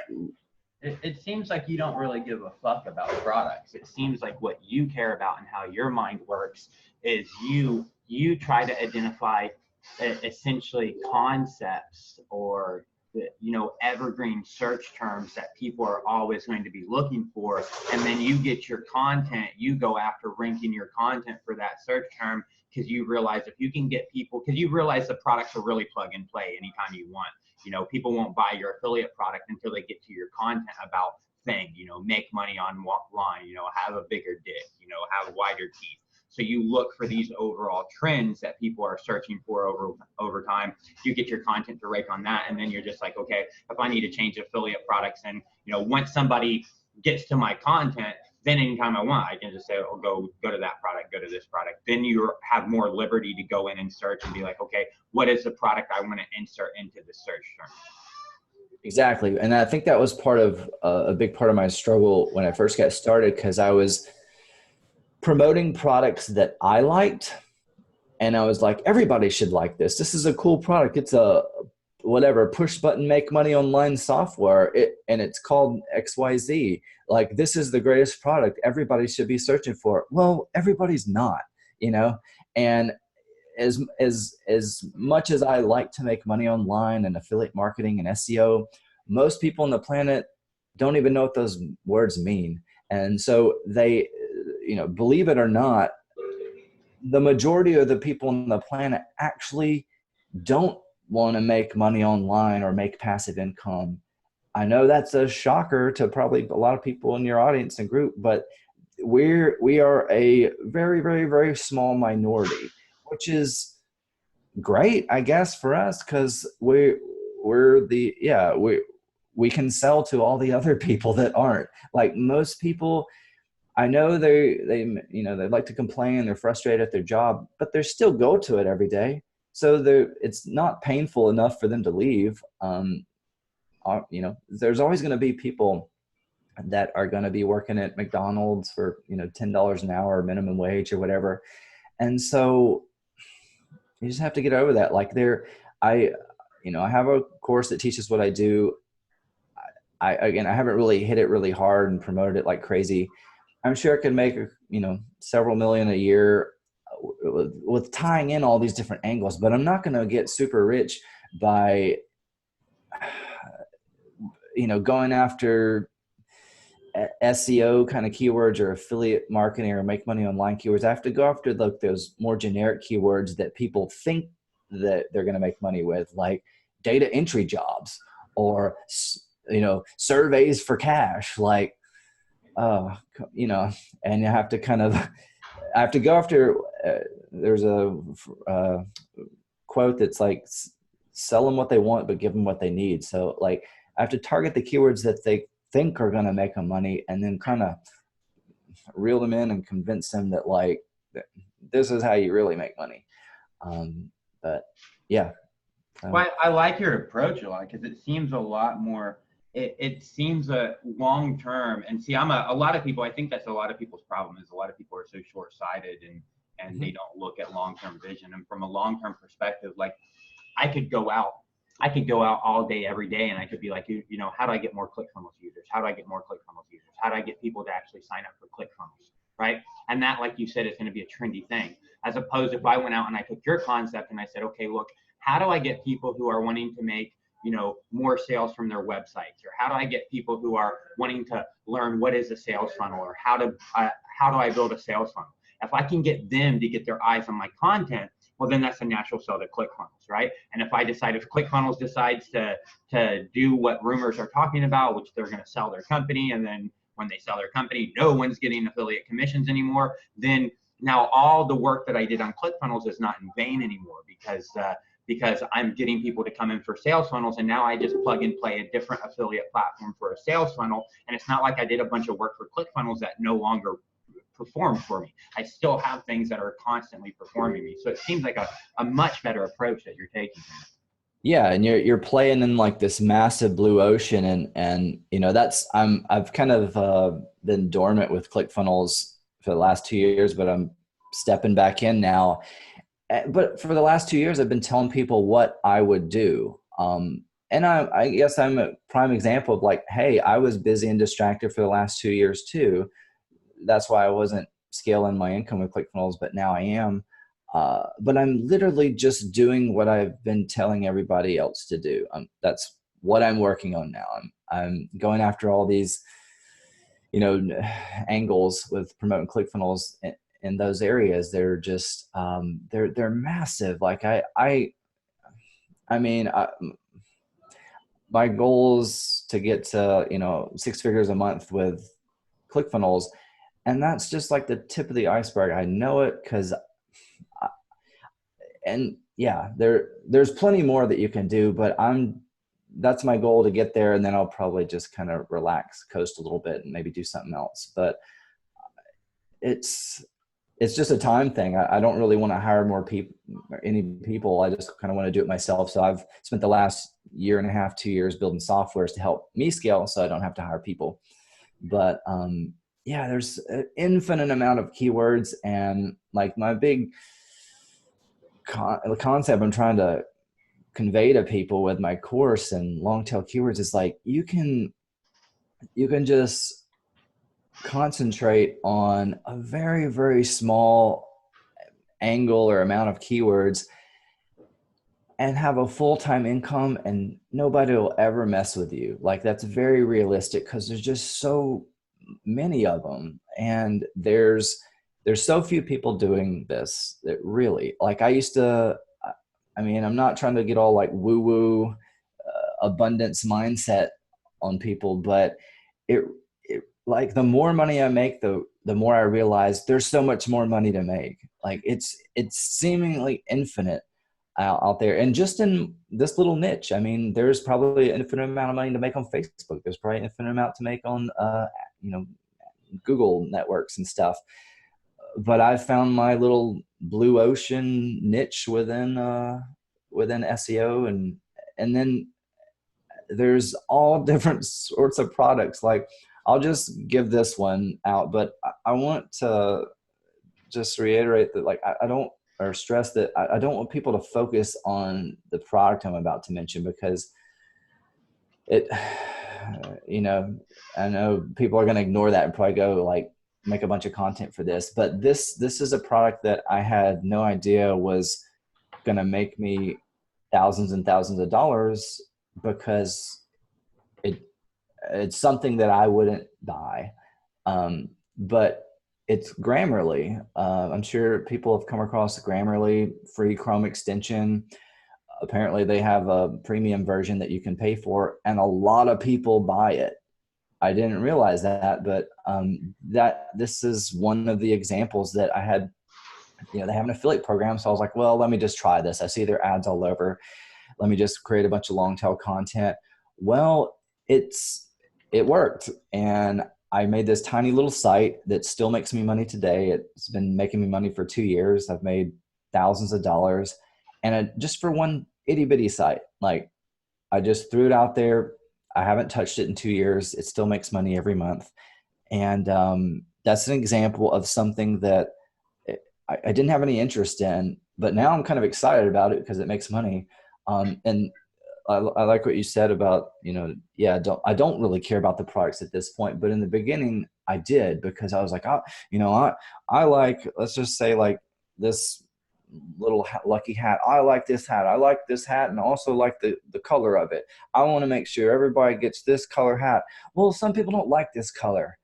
it seems like you don't really give a fuck about products. It seems like what you care about and how your mind works is you try to identify essentially concepts or evergreen search terms that people are always going to be looking for, and then you get your content, you go after ranking your content for that search term, because you realize if you can get people, because you realize the products are really plug and play anytime you want. People won't buy your affiliate product until they get to your content about thing, make money online, have a bigger dick, have wider teeth. So you look for these overall trends that people are searching for over time. You get your content to rank on that, and then you're just like, okay, if I need to change affiliate products, and once somebody gets to my content, then anytime I want, I can just say, oh, go to that product, go to this product. Then you have more liberty to go in and search and be like, okay, what is the product I want to insert into the search term? Exactly. And I think that was part of a big part of my struggle when I first got started, because I was promoting products that I liked. And I was like, everybody should like this. This is a cool product. It's a whatever, push button, make money online software. And it's called XYZ. Like, this is the greatest product everybody should be searching for. Well, everybody's not, you know? And as much as I like to make money online and affiliate marketing and SEO, most people on the planet don't even know what those words mean. And so they, you know, believe it or not, the majority of the people on the planet actually don't want to make money online or make passive income. I know that's a shocker to probably a lot of people in your audience and group, but we are a very, very, very small minority, which is great, I guess, for us, because we can sell to all the other people that aren't. Like, most people, I know they you know, they like to complain, they're frustrated at their job, but they still go to it every day. So it's not painful enough for them to leave. You know, there's always going to be people that are going to be working at McDonald's for, you know, $10 an hour, minimum wage or whatever. And so you just have to get over that. Like, I have a course that teaches what I do. I haven't really hit it really hard and promoted it like crazy. I'm sure I could make, you know, several million a year with tying in all these different angles, but I'm not going to get super rich by, you know, going after SEO kind of keywords or affiliate marketing or make money online keywords. I have to go after those more generic keywords that people think that they're going to make money with, like data entry jobs or, you know, surveys for cash, like, you know, and you have to I have to go after, there's a quote that's like, sell them what they want, but give them what they need. So, like, I have to target the keywords that they think are going to make them money, and then kind of reel them in and convince them that, like, this is how you really make money. But yeah. Well, I like your approach a lot, because it seems a lot more, it seems a long term. And see, a lot of people, I think that's a lot of people's problem, is a lot of people are so short sighted and they don't look at long term vision. And from a long term perspective, like, I could go out all day, every day, and I could be like, you know, how do I get more ClickFunnels users? How do I get more ClickFunnels users? How do I get people to actually sign up for ClickFunnels, right? And that, like you said, is going to be a trendy thing. As opposed if I went out and I took your concept and I said, okay, look, how do I get people who are wanting to make, you know, more sales from their websites? Or how do I get people who are wanting to learn what is a sales funnel, or how do I build a sales funnel? If I can get them to get their eyes on my content, well, then that's a natural sell to ClickFunnels, right? And if ClickFunnels decides to do what rumors are talking about, which they're going to sell their company, and then when they sell their company, no one's getting affiliate commissions anymore, then now all the work that I did on ClickFunnels is not in vain anymore, because I'm getting people to come in for sales funnels, and now I just plug and play a different affiliate platform for a sales funnel. And it's not like I did a bunch of work for ClickFunnels that no longer perform for me. I still have things that are constantly performing me. So it seems like a much better approach that you're taking. Yeah, and you're playing in like this massive blue ocean, and you know, I've kind of been dormant with ClickFunnels for the last 2 years, but I'm stepping back in now. But for the last 2 years, I've been telling people what I would do. And I guess I'm a prime example of, like, hey, I was busy and distracted for the last 2 years too. That's why I wasn't scaling my income with ClickFunnels, but now I am. But I'm literally just doing what I've been telling everybody else to do. That's what I'm working on now. I'm going after all these, you know, angles with promoting ClickFunnels in those areas. They're just, they're massive. Like I mean, my goal is to get to, you know, 6 figures a month with ClickFunnels. And that's just like the tip of the iceberg. I know it because, and yeah, there's plenty more that you can do, but that's my goal, to get there. And then I'll probably just kind of relax, coast a little bit, and maybe do something else. But it's just a time thing. I don't really want to hire more people, any people. I just kind of want to do it myself. So I've spent the last year and a half, 2 years building softwares to help me scale so I don't have to hire people. But yeah, there's an infinite amount of keywords, and like my big concept I'm trying to convey to people with my course and long tail keywords is like, you can just concentrate on a very, very small angle or amount of keywords and have a full-time income, and nobody will ever mess with you. Like, that's very realistic because there's just so many of them, and there's so few people doing this that really, like, I used to, I mean, I'm not trying to get all like woo-woo abundance mindset on people, but it like, the more money I make, the more I realize there's so much more money to make. Like, it's seemingly infinite out there. And just in this little niche, I mean, there's probably an infinite amount of money to make on Facebook. There's probably an infinite amount to make on, Google networks and stuff. But I found my little blue ocean niche within SEO, and then there's all different sorts of products. Like, I'll just give this one out, but I want to just reiterate that, like, I don't, or stress that I don't want people to focus on the product I'm about to mention, because it, I know people are going to ignore that and probably go like make a bunch of content for this, but this is a product that I had no idea was going to make me thousands and thousands of dollars, because it's something that I wouldn't buy. But it's Grammarly. I'm sure people have come across Grammarly free Chrome extension. Apparently they have a premium version that you can pay for, and a lot of people buy it. I didn't realize that, but that this is one of the examples that I had. They have an affiliate program, so I was like, well, let me just try this. I see their ads all over. Let me just create a bunch of long tail content. Well, it worked, and I made this tiny little site that still makes me money today. It's been making me money for 2 years. I've made thousands of dollars, and just for one itty bitty site. Like, I just threw it out there. I haven't touched it in 2 years. It still makes money every month. And that's an example of something that I didn't have any interest in, but now I'm kind of excited about it because it makes money. And I like what you said about, I don't really care about the products at this point, but in the beginning I did, because I was like, I like, let's just say, like, this little lucky hat. I like this hat. I like this hat, and also like the color of it. I want to make sure everybody gets this color hat. Well, some people don't like this color,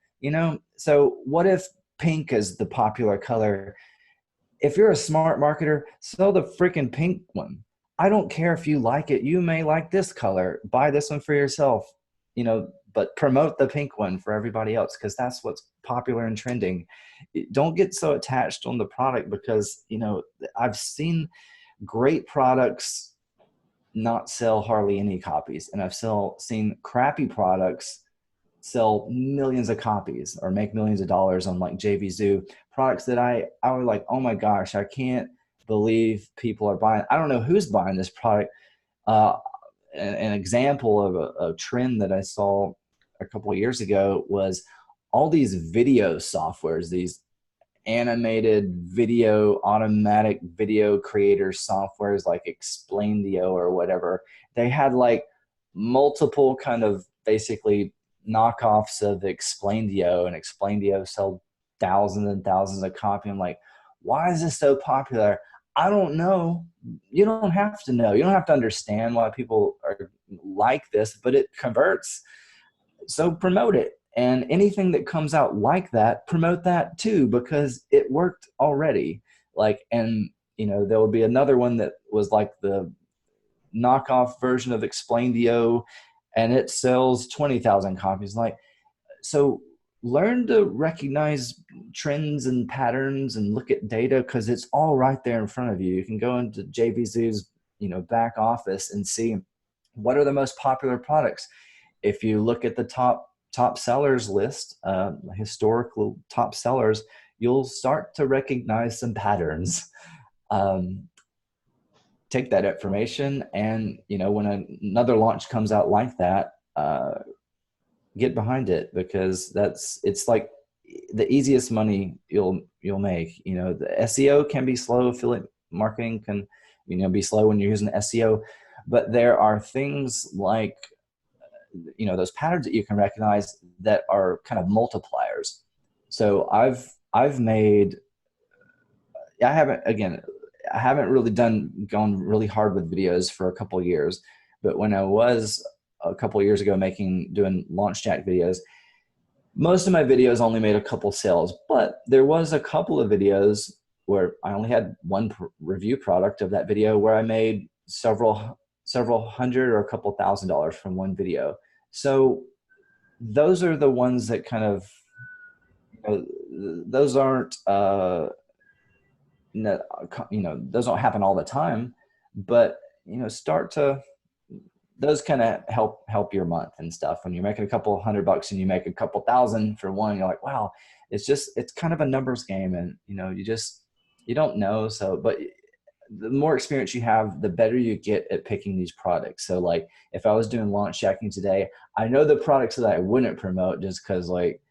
so what if pink is the popular color? If you're a smart marketer, sell the freaking pink one. I don't care if you like it. You may like this color. Buy this one for yourself, but promote the pink one for everybody else, because that's what's popular and trending. Don't get so attached on the product, because, I've seen great products not sell hardly any copies, and I've seen crappy products sell millions of copies or make millions of dollars on, like, JVZoo, products that I was like, oh my gosh, I can't believe people are buying. I don't know who's buying this product. An example of a trend that I saw a couple of years ago was all these video softwares, these animated video, automatic video creator softwares like Explaindio or whatever. They had like multiple kind of basically knockoffs of Explaindio, and Explaindio sold thousands and thousands of copies. I'm like, why is this so popular? I don't know. You don't have to know. You don't have to understand why people are like this, but it converts. So promote it. And anything that comes out like that, promote that too, because it worked already. Like, and there will be another one that was like the knockoff version of Explaindio, and it sells 20,000 copies. Like, so learn to recognize trends and patterns and look at data, because it's all right there in front of you. You can go into JVZoo's, back office and see what are the most popular products. If you look at the top sellers list, historical top sellers, you'll start to recognize some patterns. Take that information, and when another launch comes out like that, get behind it, because it's like the easiest money you'll make. The SEO can be slow. Affiliate marketing can be slow when you're using SEO, but there are things like those patterns that you can recognize that are kind of multipliers. So I haven't really gone really hard with videos for a couple of years, but when I was a couple of years ago doing launch jack videos, most of my videos only made a couple sales, but there was a couple of videos where I only had one review product of that video where I made several hundred or a couple $1,000s from one video. So those are the ones that kind of, those aren't, those don't happen all the time, but those kind of help your month and stuff. When you're making a couple $100 and you make a couple thousand for one, you're like, wow, it's kind of a numbers game, and you don't know. So, but the more experience you have, the better you get at picking these products. So like if I was doing launch jacking today, I know the products that I wouldn't promote just because like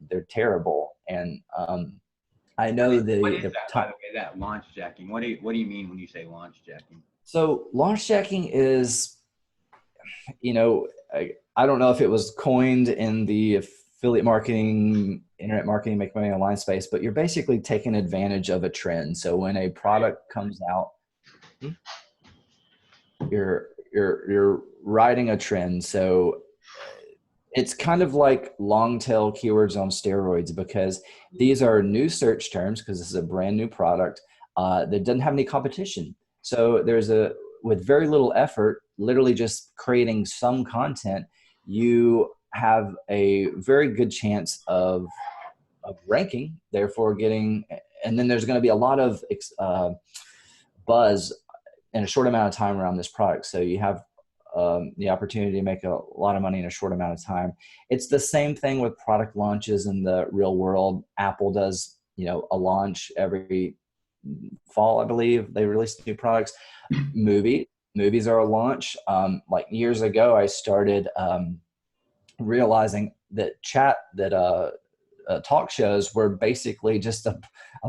they're terrible. And I know what is that, by the way, that launch jacking? What do you mean when you say launch jacking? So launch jacking is, I don't know if it was coined in the affiliate marketing, internet marketing, make money online space, but you're basically taking advantage of a trend. So when a product comes out, you're riding a trend. So it's kind of like long tail keywords on steroids, because these are new search terms, because this is a brand new product that doesn't have any competition. So with very little effort, literally just creating some content, you have a very good chance of ranking, therefore getting, and then there's going to be a lot of buzz in a short amount of time around this product. So you have the opportunity to make a lot of money in a short amount of time. It's the same thing with product launches in the real world. Apple does, a launch every fall, I believe. They release new products. Movies are a launch. Like years ago, I started realizing that talk shows were basically just a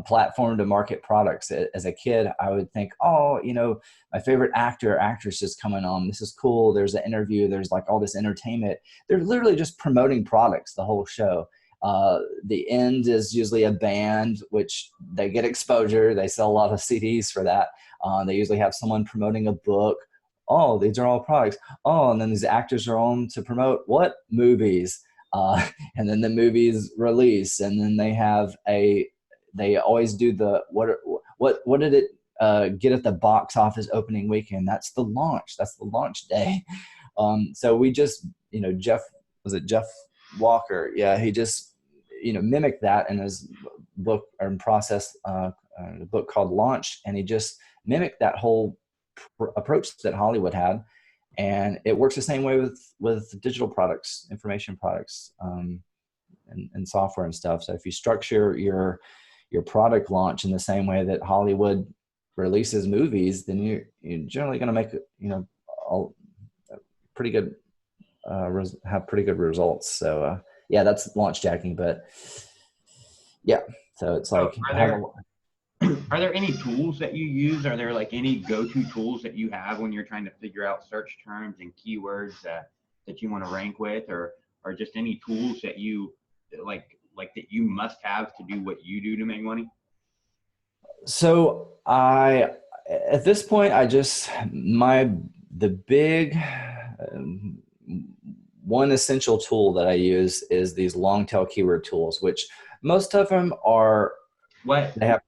platform to market products. As a kid, I would think, oh, my favorite actor or actress is coming on. This is cool. There's an interview. There's like all this entertainment. They're literally just promoting products the whole show. The end is usually a band, which they get exposure. They sell a lot of CDs for that. They usually have someone promoting a book. Oh, these are all products. Oh, and then these actors are on to promote what? Movies. And then the movies release, and then they always do what did it get at the box office opening weekend? That's the launch. That's the launch day. So we just, Jeff Walker? Yeah, he just, mimicked that in his book or process, a book called Launch, and he just mimicked that whole approach that Hollywood had. And it works the same way with digital products, information products, and software and stuff. So if you structure your product launch in the same way that Hollywood releases movies, then you're generally going to make a pretty good have pretty good results. So yeah, that's launch jacking. But yeah, so it's like. Are there any tools that you use? Are there like any go-to tools that you have when you're trying to figure out search terms and keywords that you want to rank with, or just any tools that you like that you must have to do what you do to make money? So at this point, the big one essential tool that I use is these long tail keyword tools, which most of them are.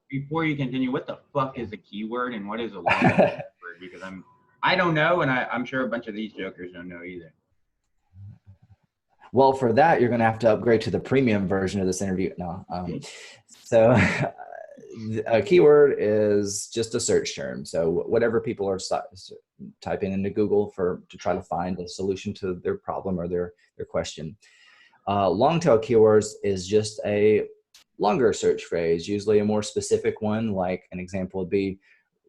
Before you continue, what the fuck is a keyword and what is a long tail keyword? Because I don't know, and I'm sure a bunch of these jokers don't know either. Well, for that, you're going to have to upgrade to the premium version of this interview. No. So a keyword is just a search term. So whatever people are typing into Google to try to find a solution to their problem or their question. Long tail keywords is just longer search phrase, usually a more specific one. Like an example would be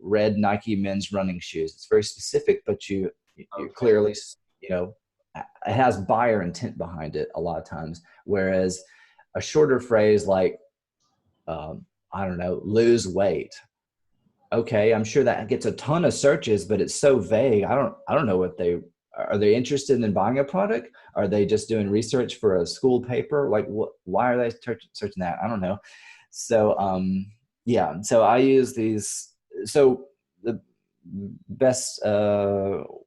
red Nike men's running shoes. It's very specific, but you clearly, you know, it has buyer intent behind it a lot of times. Whereas a shorter phrase like, I don't know, lose weight. Okay, I'm sure that gets a ton of searches, but it's so vague. I don't know what are they interested in buying a product? Are they just doing research for a school paper? Like, why are they searching that? I don't know. So, yeah, so I use these. So the best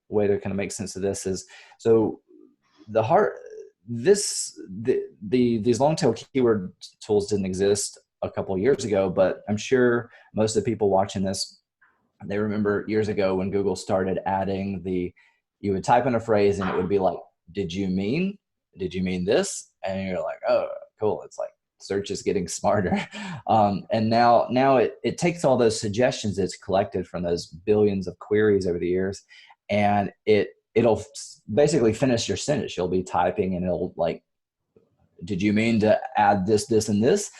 way to kind of make sense of this is, so these long tail keyword tools didn't exist a couple of years ago, but I'm sure most of the people watching this, they remember years ago when Google started adding you would type in a phrase and it would be like, did you mean this? And you're like, oh, cool. It's like search is getting smarter. And now it takes all those suggestions it's collected from those billions of queries over the years, and it'll basically finish your sentence. You'll be typing and it'll like, did you mean to add this, and this?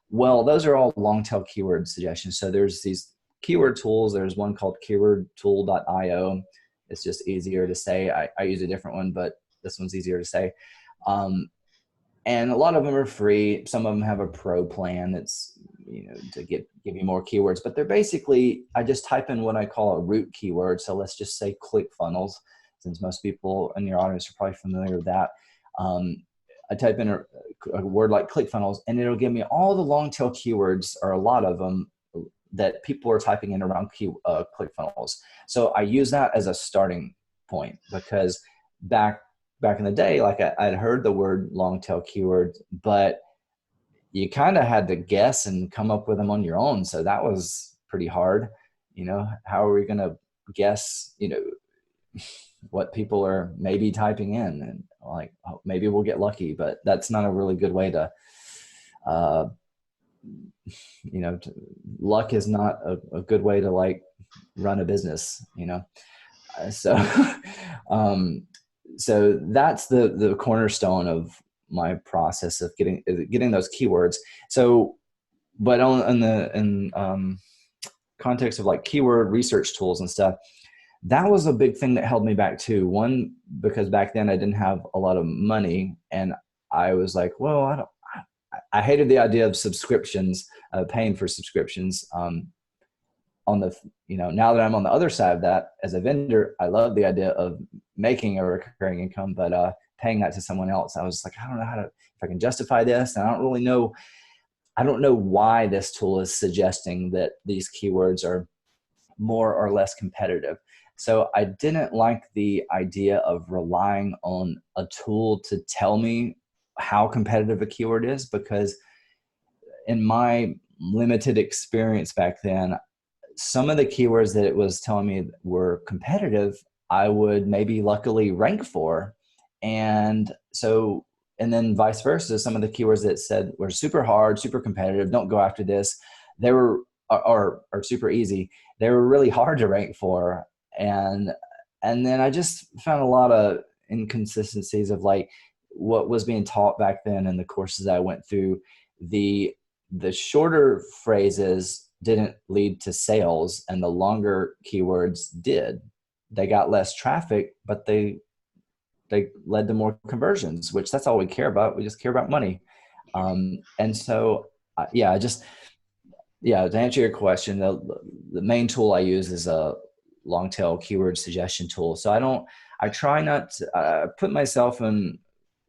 Well, those are all long tail keyword suggestions. So there's these keyword tools. There's one called keywordtool.io. It's just easier to say. I use a different one, but this one's easier to say. And a lot of them are free. Some of them have a pro plan that's, to give you more keywords, but they're basically, I just type in what I call a root keyword. So let's just say ClickFunnels, since most people in your audience are probably familiar with that. I type in a word like ClickFunnels and it'll give me all the long tail keywords, or a lot of them, that people are typing in around ClickFunnels. So I use that as a starting point, because back in the day, like I'd heard the word long tail keyword, but you kind of had to guess and come up with them on your own. So that was pretty hard. How are we going to guess, what people are maybe typing in, and like, oh, maybe we'll get lucky, but that's not a really good way to, luck is not a good way to like run a business, so, so that's the cornerstone of my process of getting those keywords. So, but in context of like keyword research tools and stuff, that was a big thing that held me back too. One, because back then I didn't have a lot of money, and I was like, well, I hated the idea of subscriptions, paying for subscriptions. Now that I'm on the other side of that as a vendor, I love the idea of making a recurring income, but paying that to someone else, I was like, I don't know if I can justify this. And I don't know why this tool is suggesting that these keywords are more or less competitive. So I didn't like the idea of relying on a tool to tell me how competitive a keyword is, because in my limited experience back then, some of the keywords that it was telling me were competitive, I would maybe luckily rank for. And then vice versa, some of the keywords that said were super hard, super competitive, don't go after this, they were, or super easy, they were really hard to rank for. And then I just found a lot of inconsistencies of like what was being taught back then in the courses I went through. The shorter phrases didn't lead to sales, and the longer keywords did. They got less traffic, but they led to more conversions, which that's all we care about. We just care about money. And so, to answer your question, the main tool I use is a long tail keyword suggestion tool. So I try not to put myself in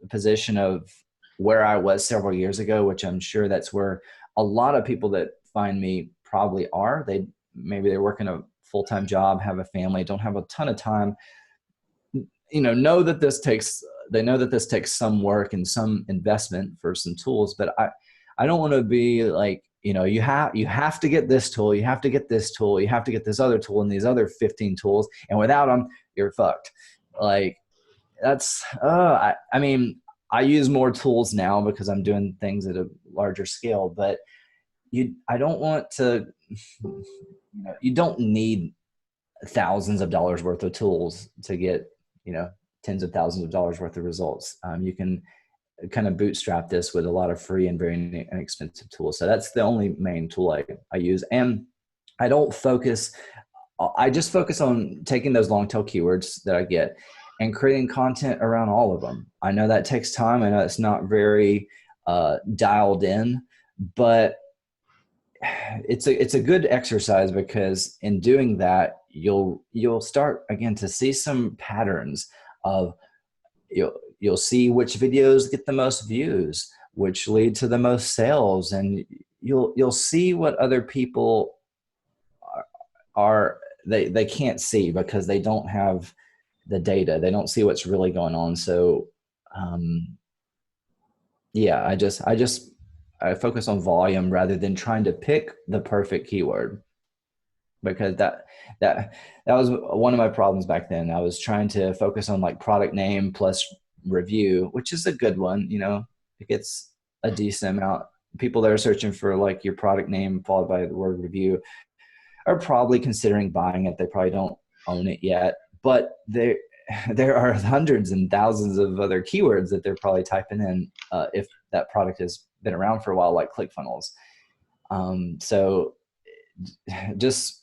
a position of where I was several years ago, which I'm sure that's where a lot of people that find me probably are. Maybe they're working a full-time job, have a family, don't have a ton of time, know that this takes some work and some investment for some tools. But I don't want to be like, you have to get this tool, you have to get this tool, you have to get this other tool and these other 15 tools, and without them, you're fucked. Like that's, I use more tools now because I'm doing things at a larger scale, but I don't want to, you don't need thousands of dollars worth of tools to get, tens of thousands of dollars worth of results. You can kind of bootstrap this with a lot of free and very inexpensive tools. So that's the only main tool I use. And I don't focus, I just focus on taking those long tail keywords that I get and creating content around all of them. I know that takes time. I know it's not very dialed in, but it's a good exercise, because in doing that, you'll start again to see some patterns of, you'll see which videos get the most views, which lead to the most sales, and you'll see what other people they can't see because they don't have the data. They don't see what's really going on. So yeah, I focus on volume rather than trying to pick the perfect keyword, because that was one of my problems back then. I was trying to focus on like product name plus review, which is a good one. You know, it gets a decent amount. People that are searching for like your product name followed by the word review are probably considering buying it. They probably don't own it yet, but there are hundreds and thousands of other keywords that they're probably typing in if that product has been around for a while, like ClickFunnels. So just,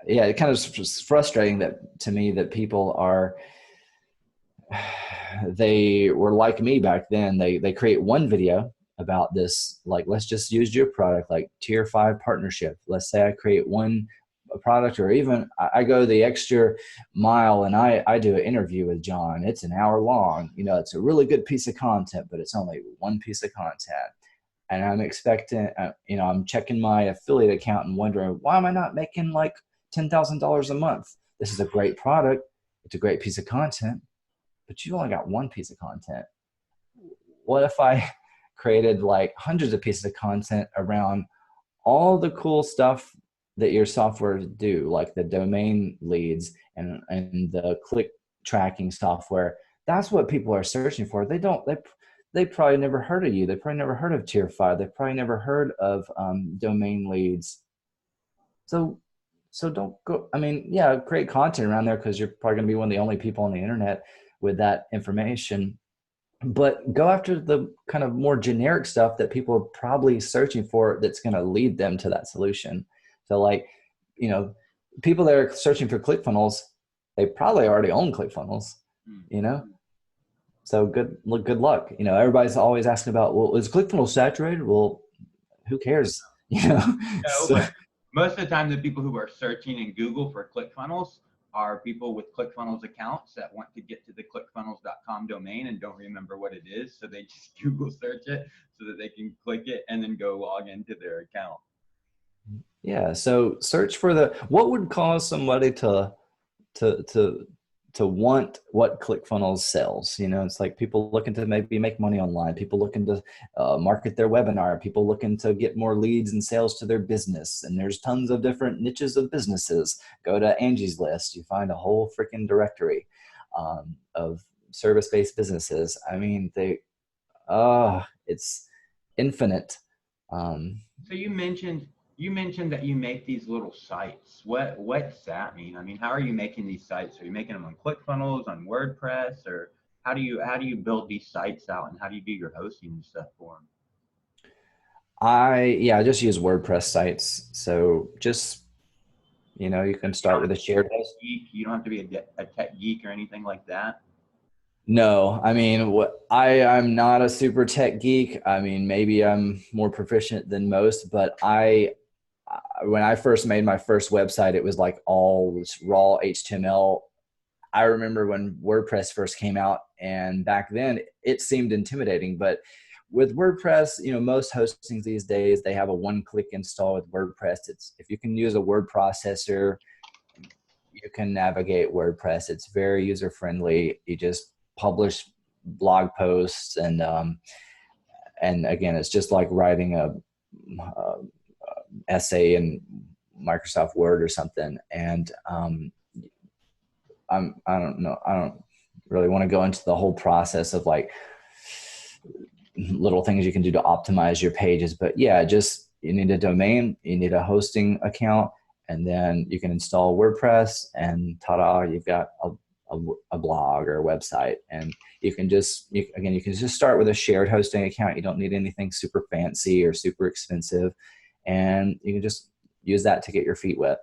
yeah, it kind of is frustrating that to me that people are, they were like me back then. They create one video about this, like, let's just use your product, like tier 5 partnership. Let's say I create one product, or even I go the extra mile and I do an interview with John. It's an hour long. You know, it's a really good piece of content, but it's only one piece of content. And I'm expecting, you know, I'm checking my affiliate account and wondering, why am I not making like $10,000 a month? This is a great product. It's a great piece of content, but you only got one piece of content. What if I created like hundreds of pieces of content around all the cool stuff that your software do, like the domain leads and the click tracking software? That's what people are searching for. They probably never heard of you. They probably never heard of tier 5. They probably never heard of domain leads. So don't go, I mean, yeah, create content around there, because you're probably going to be one of the only people on the internet with that information. But go after the kind of more generic stuff that people are probably searching for, that's going to lead them to that solution. So like, you know, people that are searching for ClickFunnels, they probably already own ClickFunnels, you know? So good luck. You know, everybody's always asking about, well, is ClickFunnels saturated? Well, who cares? You know? No, but most of the time the people who are searching in Google for ClickFunnels are people with ClickFunnels accounts that want to get to the clickfunnels.com domain and don't remember what it is. So they just Google search it so that they can click it and then go log into their account. Yeah. So search for what would cause somebody to want what ClickFunnels sells. You know, it's like people looking to maybe make money online, people looking to market their webinar, people looking to get more leads and sales to their business. And there's tons of different niches of businesses. Go to Angie's List, you find a whole freaking directory of service-based businesses. I mean, it's infinite. So you mentioned that you make these little sites. What's that mean? I mean, how are you making these sites? Are you making them on ClickFunnels, on WordPress, or how do you build these sites out, and how do you do your hosting and stuff for them? I just use WordPress sites. So just, you know, you can start with a shared host. You don't have to be a tech geek or anything like that. No, I mean, I'm not a super tech geek. I mean, maybe I'm more proficient than most, but when I first made my first website, it was like all this raw HTML. I remember when WordPress first came out, and back then it seemed intimidating, but with WordPress, you know, most hostings these days, they have a one-click install with WordPress. If you can use a word processor, you can navigate WordPress. It's very user-friendly. You just publish blog posts, and again, it's just like writing a essay in Microsoft Word or something. And I don't know. I don't really want to go into the whole process of like little things you can do to optimize your pages. But yeah, just you need a domain, you need a hosting account, and then you can install WordPress, and ta-da, you've got a blog or a website. And you can just, you can just start with a shared hosting account. You don't need anything super fancy or super expensive. And you can just use that to get your feet wet.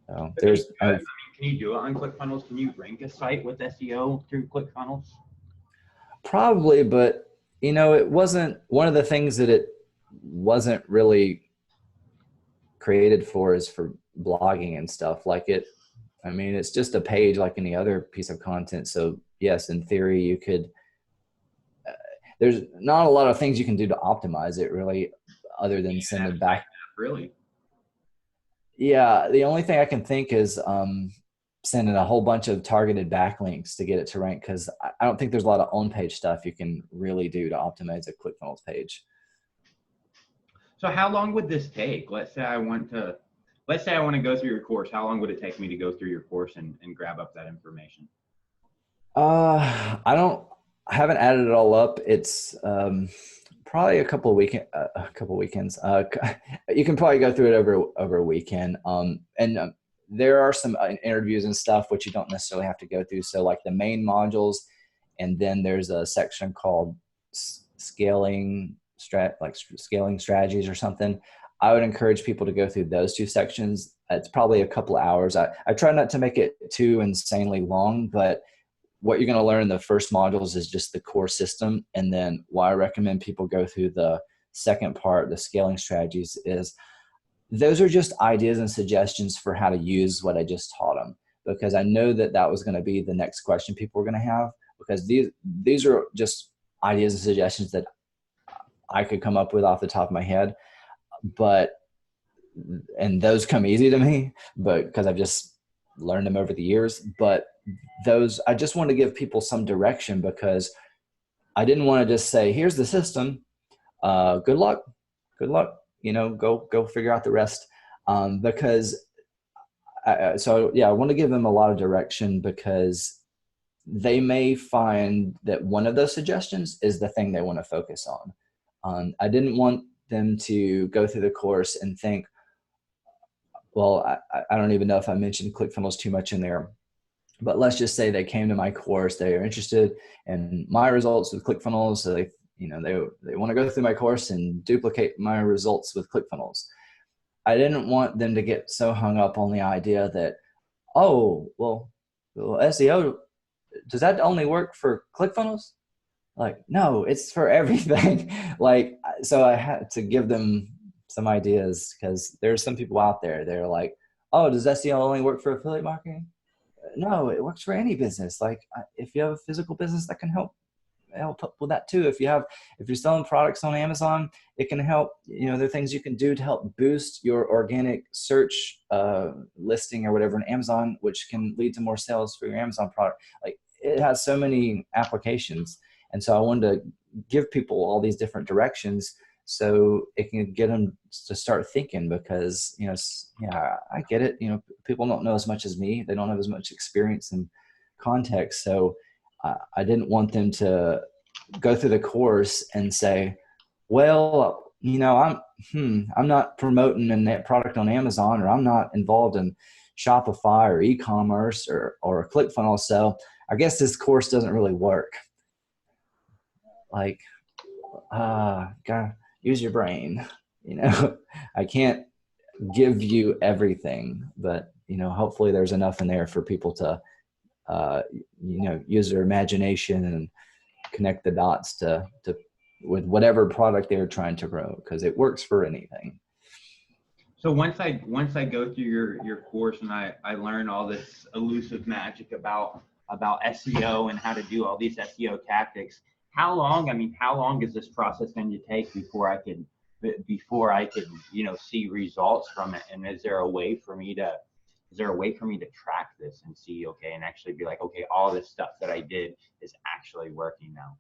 So can you do it on ClickFunnels? Can you rank a site with SEO through ClickFunnels? Probably, but it wasn't one of the things that it wasn't really created for is for blogging and stuff like it. I mean, it's just a page like any other piece of content. So yes, in theory, you could, there's not a lot of things you can do to optimize it really, other than send it back. Really? Yeah. The only thing I can think is sending a whole bunch of targeted backlinks to get it to rank. Cause I don't think there's a lot of on-page stuff you can really do to optimize a ClickFunnels page. So how long would this take? Let's say I want to go through your course. How long would it take me to go through your course and grab up that information? I haven't added it all up. It's probably a couple of weekends. You can probably go through it over a weekend. And there are some interviews and stuff which you don't necessarily have to go through. So like the main modules, and then there's a section called scaling strategies or something. I would encourage people to go through those two sections. It's probably a couple of hours. I try not to make it too insanely long, but what you're going to learn in the first modules is just the core system. And then why I recommend people go through the second part, the scaling strategies, is those are just ideas and suggestions for how to use what I just taught them. Because I know that was going to be the next question people were going to have, because these are just ideas and suggestions that I could come up with off the top of my head. And those come easy to me, but because I've just learned them over the years. But I just want to give people some direction, because I didn't want to just say, here's the system. Good luck. Go figure out the rest. I want to give them a lot of direction, because they may find that one of those suggestions is the thing they want to focus on. I didn't want them to go through the course and think, well, I don't even know if I mentioned ClickFunnels too much in there, but let's just say they came to my course, they are interested in my results with ClickFunnels. So they want to go through my course and duplicate my results with ClickFunnels. I didn't want them to get so hung up on the idea that, oh, well, SEO, does that only work for ClickFunnels? Like, no, it's for everything. So I had to give them some ideas, because there's some people out there, they're like, oh, does SEO only work for affiliate marketing? No, it works for any business. Like, if you have a physical business, that can help with that too. If you're selling products on Amazon, it can help. There are things you can do to help boost your organic search listing or whatever in Amazon, which can lead to more sales for your Amazon product. Like, it has so many applications. And so I wanted to give people all these different directions so it can get them to start thinking, because, I get it. People don't know as much as me. They don't have as much experience and context. So I didn't want them to go through the course and say, well, I'm not promoting a net product on Amazon, or I'm not involved in Shopify or e-commerce or ClickFunnels. So I guess this course doesn't really work. Like, gotta use your brain. I can't give you everything, but hopefully there's enough in there for people to use their imagination and connect the dots with whatever product they're trying to grow, because it works for anything. So once I go through your course and I learn all this elusive magic about SEO and how to do all these SEO tactics, how long is this process going to take before I could see results from it? And is there a way for me to track this and see, okay, and actually be like, okay, all this stuff that I did is actually working now?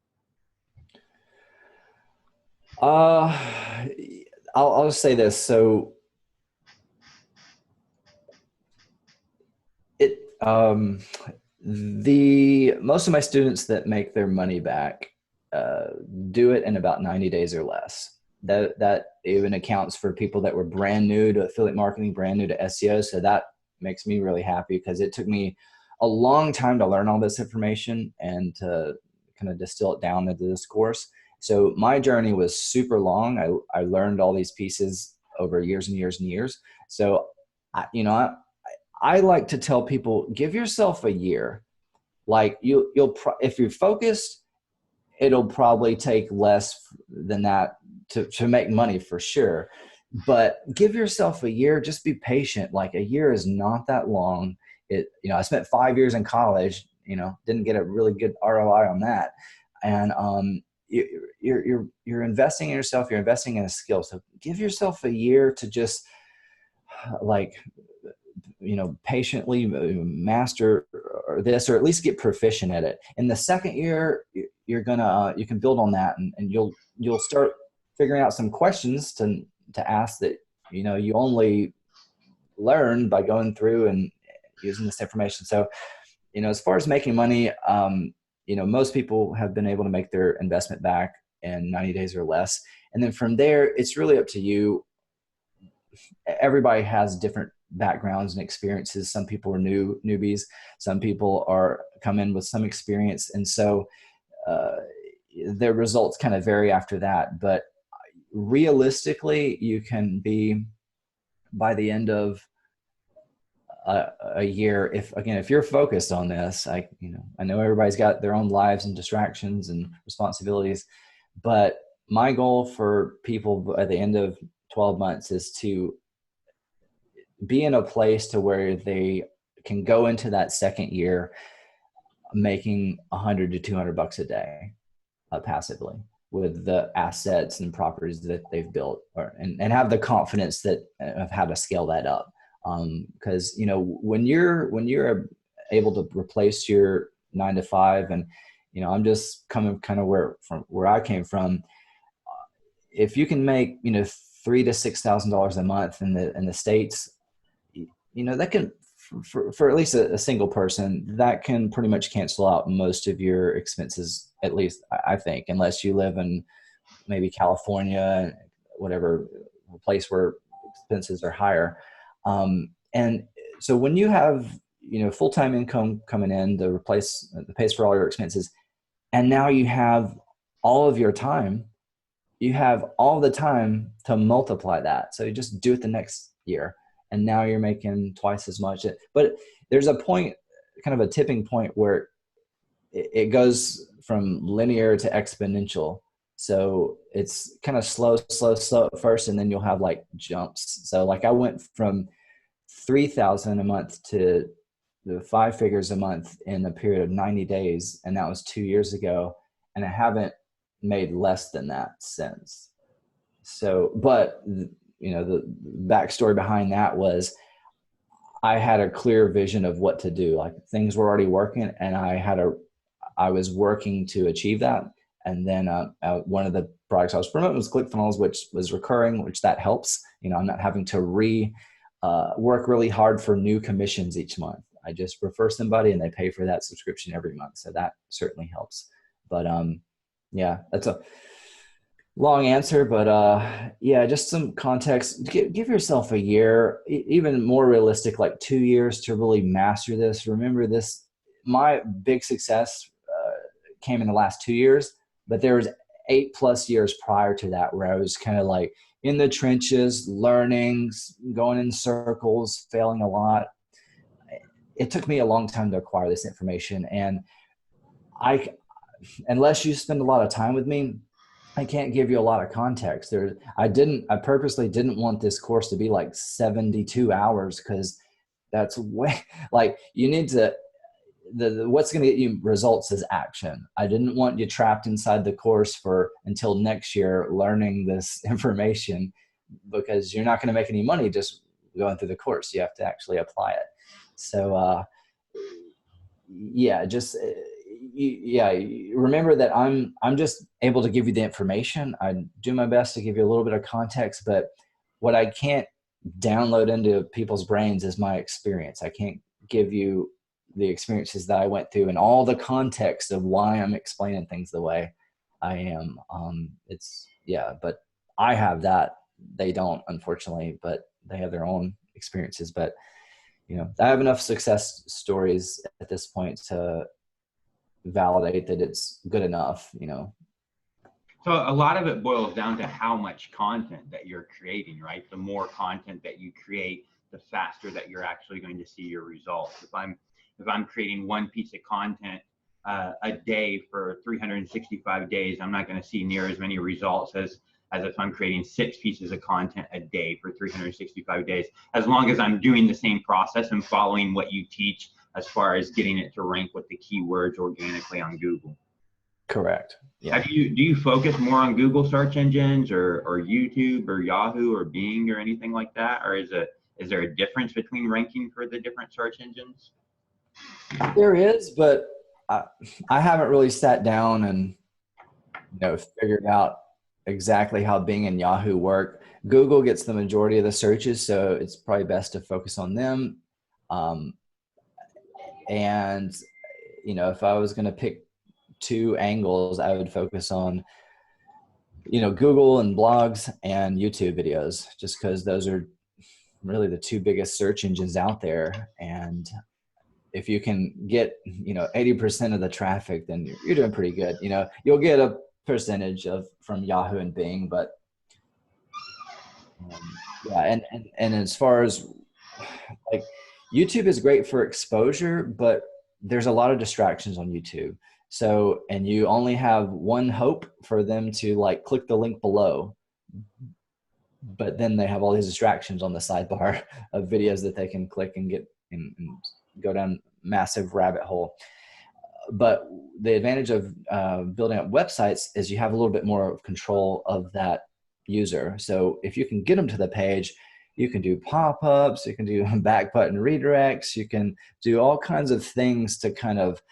I'll just say this. So most of my students that make their money back do it in about 90 days or less. That even accounts for people that were brand new to affiliate marketing, brand new to SEO. So that makes me really happy, because it took me a long time to learn all this information and to kind of distill it down into this course. So my journey was super long. I learned all these pieces over years and years and years. So, I like to tell people, give yourself a year. Like if you're focused, it'll probably take less than that to make money for sure. But give yourself a year, just be patient. Like a year is not that long. I spent 5 years in college, didn't get a really good ROI on that. And you're investing in yourself, you're investing in a skill. So give yourself a year to just patiently master this, or at least get proficient at it. In the second year, you can build on that, and you'll start figuring out some questions to ask that, you only learn by going through and using this information. So, as far as making money, most people have been able to make their investment back in 90 days or less. And then from there, it's really up to you. Everybody has different backgrounds and experiences. Some people are newbies. Some people come in with some experience. And so their results kind of vary after that. But realistically, you can be, by the end of a year, if you're focused on this, I know everybody's got their own lives and distractions and responsibilities, but my goal for people at the end of 12 months is to be in a place to where they can go into that second year making $100 to $200 a day passively with the assets and properties that they've built, and have the confidence of how to scale that up. Because when you're able to replace your 9 to 5, and I'm just coming kind of where I came from. If you can make $3,000 to $6,000 a month in the States, that can, for at least a single person, that can pretty much cancel out most of your expenses. At least I think, unless you live in maybe California, whatever place where expenses are higher. And so when you have, full-time income coming in to pays for all your expenses, and now you have all of your time, you have all the time to multiply that. So you just do it the next year, and now you're making twice as much. But there's a point, kind of a tipping point, where it goes from linear to exponential. So it's kind of slow at first, and then you'll have like jumps. So like I went from 3,000 a month to the 5 figures a month in a period of 90 days. And that was 2 years ago. And I haven't made less than that since. So, but the backstory behind that was I had a clear vision of what to do. Like things were already working, and I was working to achieve that. And then one of the products I was promoting was ClickFunnels, which was recurring, which that helps. I'm not having to work really hard for new commissions each month. I just refer somebody and they pay for that subscription every month. So that certainly helps. But yeah, that's a long answer, but yeah, just some context. Give yourself a year, even more realistic, like 2 years to really master this. Remember this, my big success came in the last 2 years, but there was 8+ years prior to that where I was kind of like in the trenches, learning, going in circles, failing a lot. It took me a long time to acquire this information. And unless you spend a lot of time with me, I can't give you a lot of context. I purposely didn't want this course to be like 72 hours, because that's way, like, you need to, what's going to get you results is action. I didn't want you trapped inside the course until next year learning this information, because you're not going to make any money just going through the course. You have to actually apply it. So yeah, just remember that I'm just able to give you the information. I do my best to give you a little bit of context, but what I can't download into people's brains is my experience. I can't give you the experiences that I went through and all the context of why I'm explaining things the way I am. But I have that. They don't, unfortunately, but they have their own experiences. But you know, I have enough success stories at this point to validate that it's good enough, you know. So a lot of it boils down to how much content that you're creating, right? The more content that you create, the faster that you're actually going to see your results. If I'm creating one piece of content a day for 365 days, I'm not going to see near as many results as if I'm creating 6 pieces of content a day for 365 days, as long as I'm doing the same process and following what you teach as far as getting it to rank with the keywords organically on Google. Correct. Yeah. Do you focus more on Google search engines or YouTube or Yahoo or Bing or anything like that? Or is there a difference between ranking for the different search engines? There is, but I haven't really sat down and, you know, figured out exactly how Bing and Yahoo work. Google gets the majority of the searches, so it's probably best to focus on them. And, you know, if I was going to pick 2 angles, I would focus on, you know, Google and blogs and YouTube videos, just because those are really the 2 biggest search engines out there. And if you can get, you know, 80% of the traffic, then you're doing pretty good. You know, you'll get a percentage from Yahoo and Bing, but yeah. And as far as like, YouTube is great for exposure, but there's a lot of distractions on YouTube. So, and you only have one hope for them to like click the link below, but then they have all these distractions on the sidebar of videos that they can click and get and go down massive rabbit hole. But the advantage of building up websites is you have a little bit more control of that user. So if you can get them to the page, you can do pop-ups, you can do back button redirects, you can do all kinds of things to kind of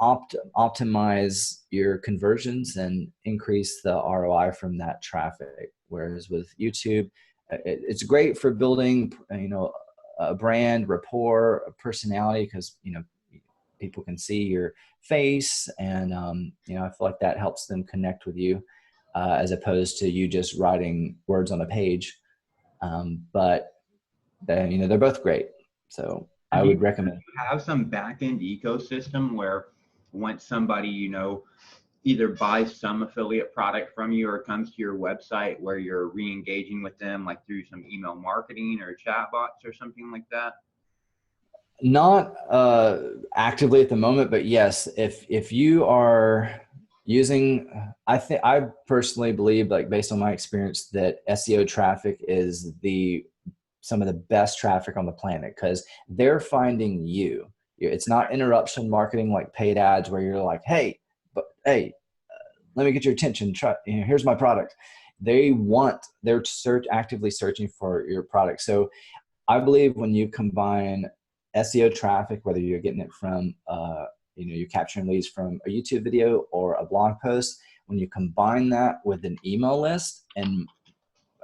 optimize your conversions and increase the ROI from that traffic. Whereas with YouTube, it's great for building, you know, a brand, rapport, a personality, because, you know, people can see your face, and you know, I feel like that helps them connect with you as opposed to you just writing words on a page. But then, you know, they're both great, so I would recommend. You have some back-end ecosystem where once somebody, you know, either buys some affiliate product from you or comes to your website, where you're re-engaging with them, like through some email marketing or chat bots or something like that? Not actively at the moment, but yes, if you are using, I personally believe, like based on my experience, that SEO traffic is some of the best traffic on the planet, because they're finding you. It's not interruption marketing like paid ads where you're like, hey, let me get your attention. You know, here's my product. They're actively searching for your product. So I believe when you combine SEO traffic, whether you're getting it from, you know, you're capturing leads from a YouTube video or a blog post, when you combine that with an email list and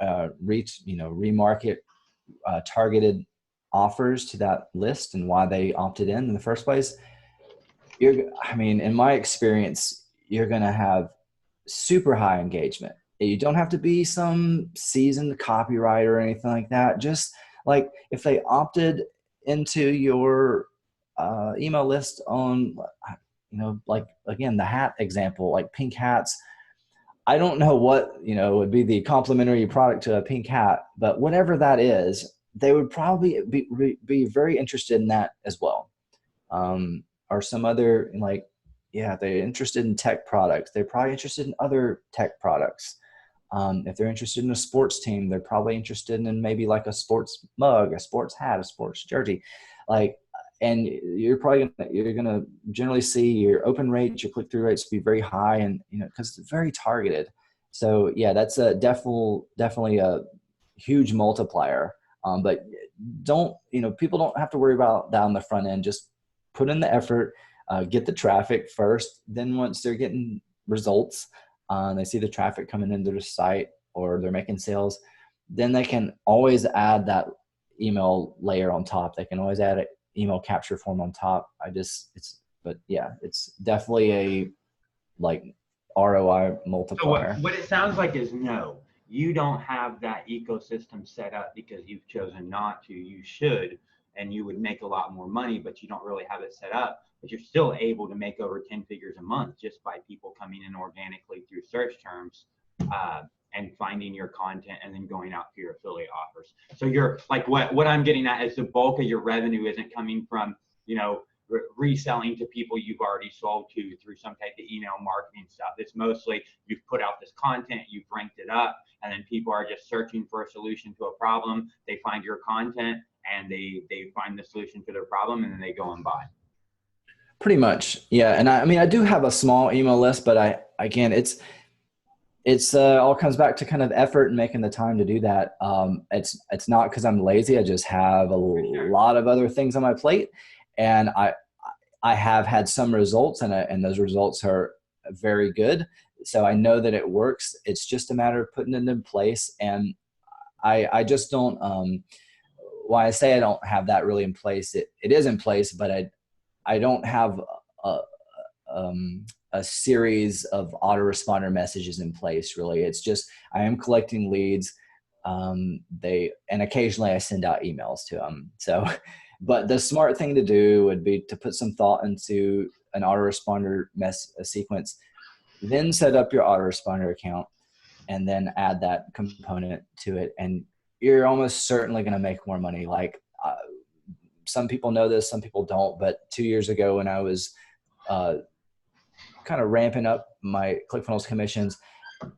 remarket targeted offers to that list and why they opted in the first place, in my experience, you're going to have super high engagement. You don't have to be some seasoned copywriter or anything like that. Just like if they opted into your email list on, you know, like again, the hat example, like pink hats. I don't know what, you know, would be the complimentary product to a pink hat, but whatever that is, they would probably be very interested in that as well. Or some other, like, yeah, they're interested in tech products. They're probably interested in other tech products. If they're interested in a sports team, they're probably interested in maybe like a sports mug, a sports hat, a sports jersey, like. And you're gonna generally see your open rates, your click-through rates be very high, and you know, because it's very targeted. So yeah, that's definitely a huge multiplier. But people don't have to worry about that on the front end. Just put in the effort, get the traffic first. Then once they're getting results, they see the traffic coming into their site or they're making sales, then they can always add that email layer on top. They can always add an email capture form on top. But yeah, it's definitely a like ROI multiplier. So what it sounds like is no, you don't have that ecosystem set up because you've chosen not to. You should, and you would make a lot more money, but you don't really have it set up, but you're still able to make over 10 figures a month just by people coming in organically through search terms, and finding your content and then going out for your affiliate offers. So you're like, what I'm getting at is the bulk of your revenue isn't coming from, you know, reselling to people you've already sold to through some type of email marketing stuff. It's mostly you've put out this content, you've ranked it up, and then people are just searching for a solution to a problem. They find your content and they find the solution to their problem, and then they go and buy. Pretty much. Yeah. And I mean, I do have a small email list, but again, it's all comes back to kind of effort and making the time to do that. It's not because I'm lazy. I just have a lot of other things on my plate, and I have had some results, and those results are very good. So I know that it works. It's just a matter of putting it in place. And I just don't, why I say I don't have that really in place, it is in place, but I don't have a series of autoresponder messages in place, really. It's just, I am collecting leads. And occasionally I send out emails to them. So, but the smart thing to do would be to put some thought into an autoresponder sequence, then set up your autoresponder account, and then add that component to it. And you're almost certainly going to make more money. Like, some people know this, some people don't, but 2 years ago when I was kind of ramping up my ClickFunnels commissions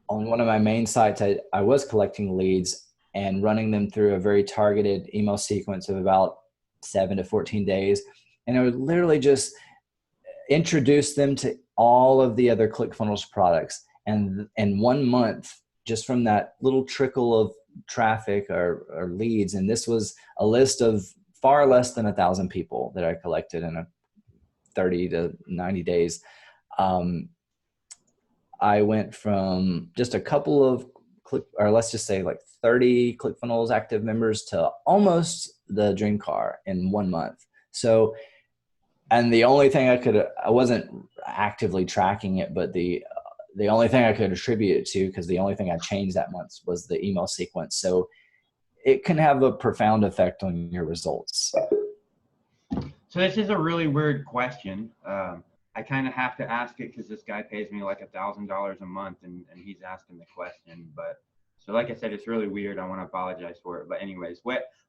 on one of my main sites, I was collecting leads and running them through a very targeted email sequence of about 7 to 14 days. And I would literally just introduce them to all of the other ClickFunnels products. And in 1 month, just from that little trickle of traffic or leads, and this was a list of far less than 1,000 people that I collected in a 30 to 90 days. I went from just a couple of let's just say like 30 ClickFunnels active members to almost the dream car in 1 month. So, and the only thing I wasn't actively tracking it, but the only thing I could attribute it to, because the only thing I changed that month was the email sequence. So it can have a profound effect on your results. So this is a really weird question. I kind of have to ask it because this guy pays me like $1,000 a month, and he's asking the question. But so, like I said, it's really weird. I want to apologize for it. But anyways,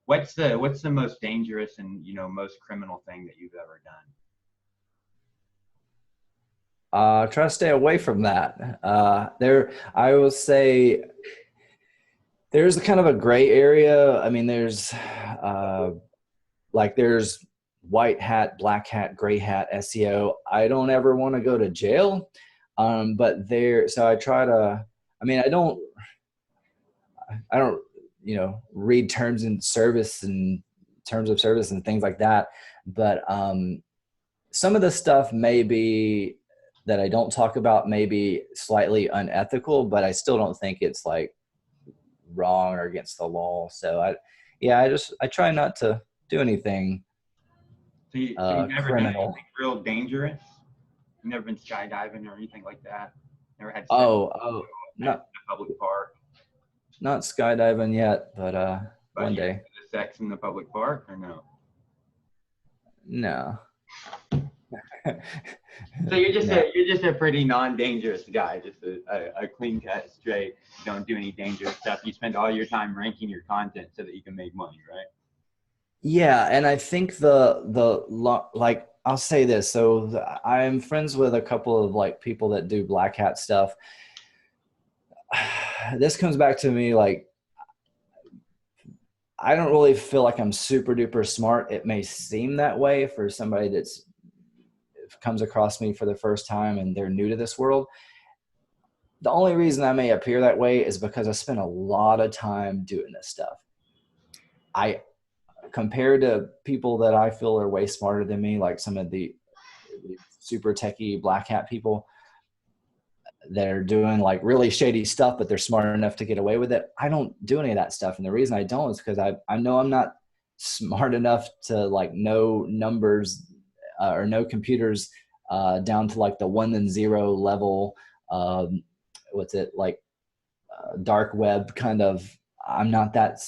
what's the most dangerous and, you know, most criminal thing that you've ever done? Try to stay away from that. I will say there's kind of a gray area. I mean, there's white hat, black hat, gray hat SEO. I don't ever want to go to jail. But so I try to, I mean, I don't, you know, read terms of service and things like that. But some of the stuff maybe that I don't talk about may be slightly unethical, but I still don't think it's like wrong or against the law. So I try not to do anything So you've never done criminal. anything real dangerous? You've never been skydiving or anything like that? Never had sex No, in a public park? not skydiving yet, but one day. The sex in the public park or no? No. So you're just a pretty non-dangerous guy, just a clean cut, straight, don't do any dangerous stuff. You spend all your time ranking your content so that you can make money, right? Yeah, and I think like, I'll say this. So I'm friends with a couple of like people that do black hat stuff. This comes back to me, like, I don't really feel like I'm super duper smart. It may seem that way for somebody that's comes across me for the first time and they're new to this world. The only reason I may appear that way is because I spent a lot of time doing this stuff. Compared to people that I feel are way smarter than me, like some of the super techie black hat people that are doing like really shady stuff, but they're smart enough to get away with it. I don't do any of that stuff. And the reason I don't is because I know I'm not smart enough to like know numbers or know computers down to like the 1 and 0 level. Dark web kind of, I'm not that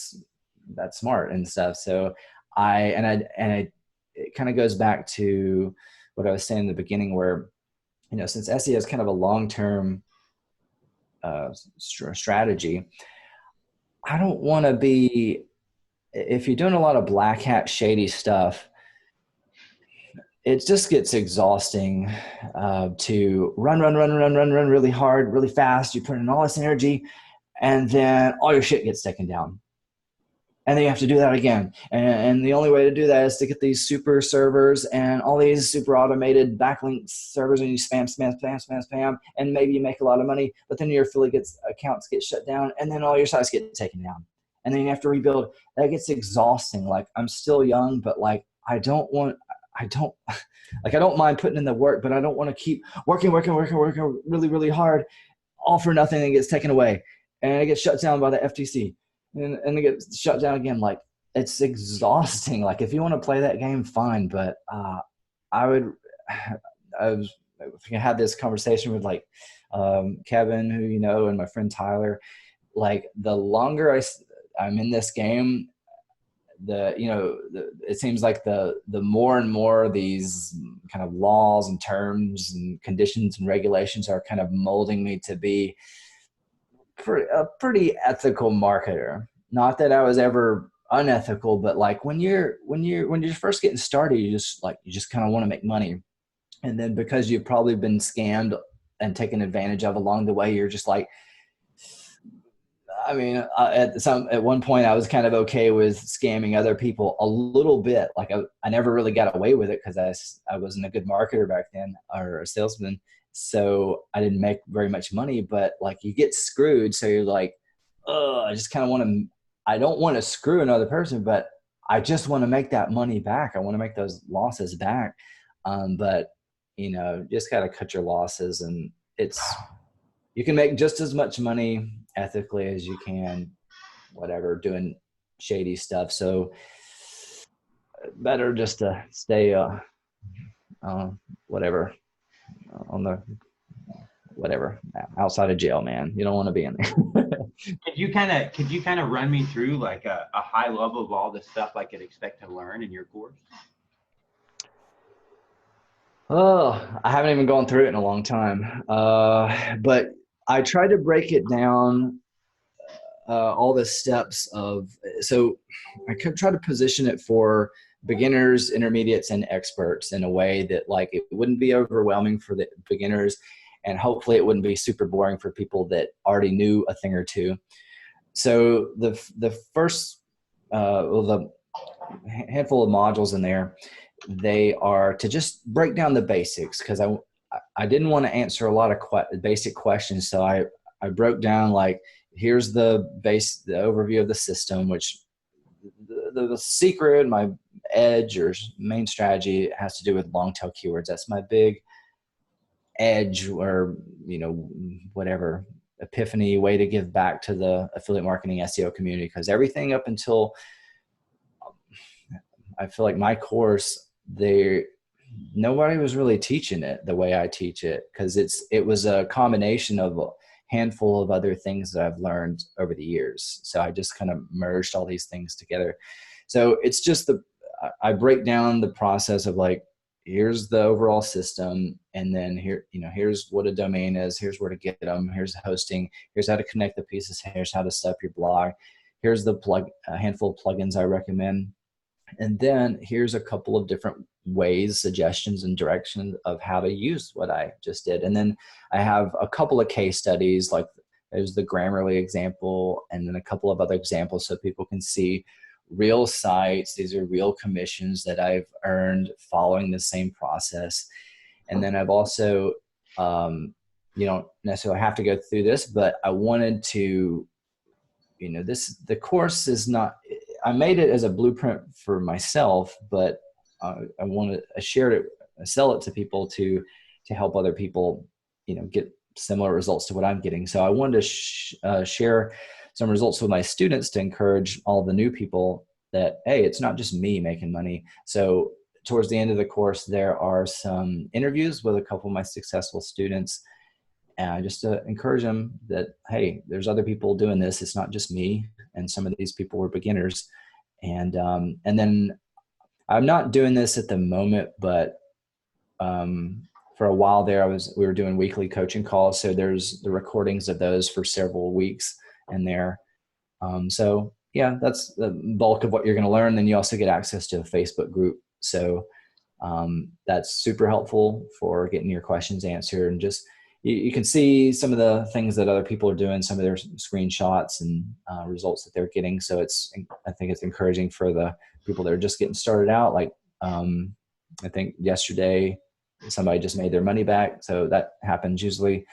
smart and stuff. So it kind of goes back to what I was saying in the beginning, where, since SEO is kind of a long-term strategy, I don't want to be, if you're doing a lot of black hat shady stuff, it just gets exhausting to run really hard, really fast. You put in all this energy, and then all your shit gets taken down. And then you have to do that again. And the only way to do that is to get these super servers and all these super automated backlink servers, and you spam. And maybe you make a lot of money, but then your affiliate accounts get shut down, and then all your sites get taken down. And then you have to rebuild. That gets exhausting. Like, I'm still young, but like, I don't mind putting in the work, but I don't want to keep working really, really hard, all for nothing, and it gets taken away. And it gets shut down by the FTC. And it gets shut down again. Like, it's exhausting. Like, if you want to play that game, fine. But I had this conversation with like Kevin, who and my friend Tyler. Like, the longer I'm in this game, it seems like the more and more these kind of laws and terms and conditions and regulations are kind of molding me to be a pretty ethical marketer. Not that I was ever unethical, but like when you're first getting started, you just kind of want to make money. And then because you've probably been scammed and taken advantage of along the way, you're just like, I mean, at one point I was kind of okay with scamming other people a little bit. Like, I never really got away with it because I wasn't a good marketer back then, or a salesman. So I didn't make very much money, but like, you get screwed. So you're like, oh, I just kind of I don't want to screw another person, but I just want to make that money back. I want to make those losses back. But just got to cut your losses, and you can make just as much money ethically as you can, whatever, doing shady stuff. So better just to stay, whatever, on the whatever outside of jail, man. You don't want to be in there. Could you kind of run me through like a high level of all the stuff I could expect to learn in your course? Oh, I haven't even gone through it in a long time. But I tried to break it down, all the steps so I could try to position it for beginners, intermediates, and experts in a way that like it wouldn't be overwhelming for the beginners, and hopefully it wouldn't be super boring for people that already knew a thing or two. So the first, the handful of modules in there, they are to just break down the basics, because I didn't want to answer a lot of basic questions. So I broke down, like, here's the overview of the system, which the secret, my edge or main strategy has to do with long tail keywords. That's my big edge, or whatever, epiphany, way to give back to the affiliate marketing SEO community. Because everything up until, I feel like my course, nobody was really teaching it the way I teach it, because it was a combination of a handful of other things that I've learned over the years. So I just kind of merged all these things together. So it's just I break down the process of like, here's the overall system, and then here's what a domain is, here's where to get them, here's the hosting, here's how to connect the pieces, here's how to set up your blog, here's a handful of plugins I recommend. And then here's a couple of different ways, suggestions, and directions of how to use what I just did. And then I have a couple of case studies, like there's the Grammarly example, and then a couple of other examples so people can see real sites. These are real commissions that I've earned following the same process. And then I've also, you don't necessarily have to go through this, but I wanted to, the course is not, I made it as a blueprint for myself, but I shared it, sell it to people to help other people, get similar results to what I'm getting. So I wanted to share some results with my students to encourage all the new people that, hey, it's not just me making money. So towards the end of the course, there are some interviews with a couple of my successful students, just to encourage them that, hey, there's other people doing this. It's not just me. And some of these people were beginners. And then I'm not doing this at the moment, but for a while there, we were doing weekly coaching calls. So there's the recordings of those for several weeks in there. So yeah, that's the bulk of what you're going to learn. Then you also get access to a Facebook group. So that's super helpful for getting your questions answered, and just you can see some of the things that other people are doing, some of their screenshots and results that they're getting. So I think it's encouraging for the people that are just getting started out. Like I think yesterday somebody just made their money back. So that happens usually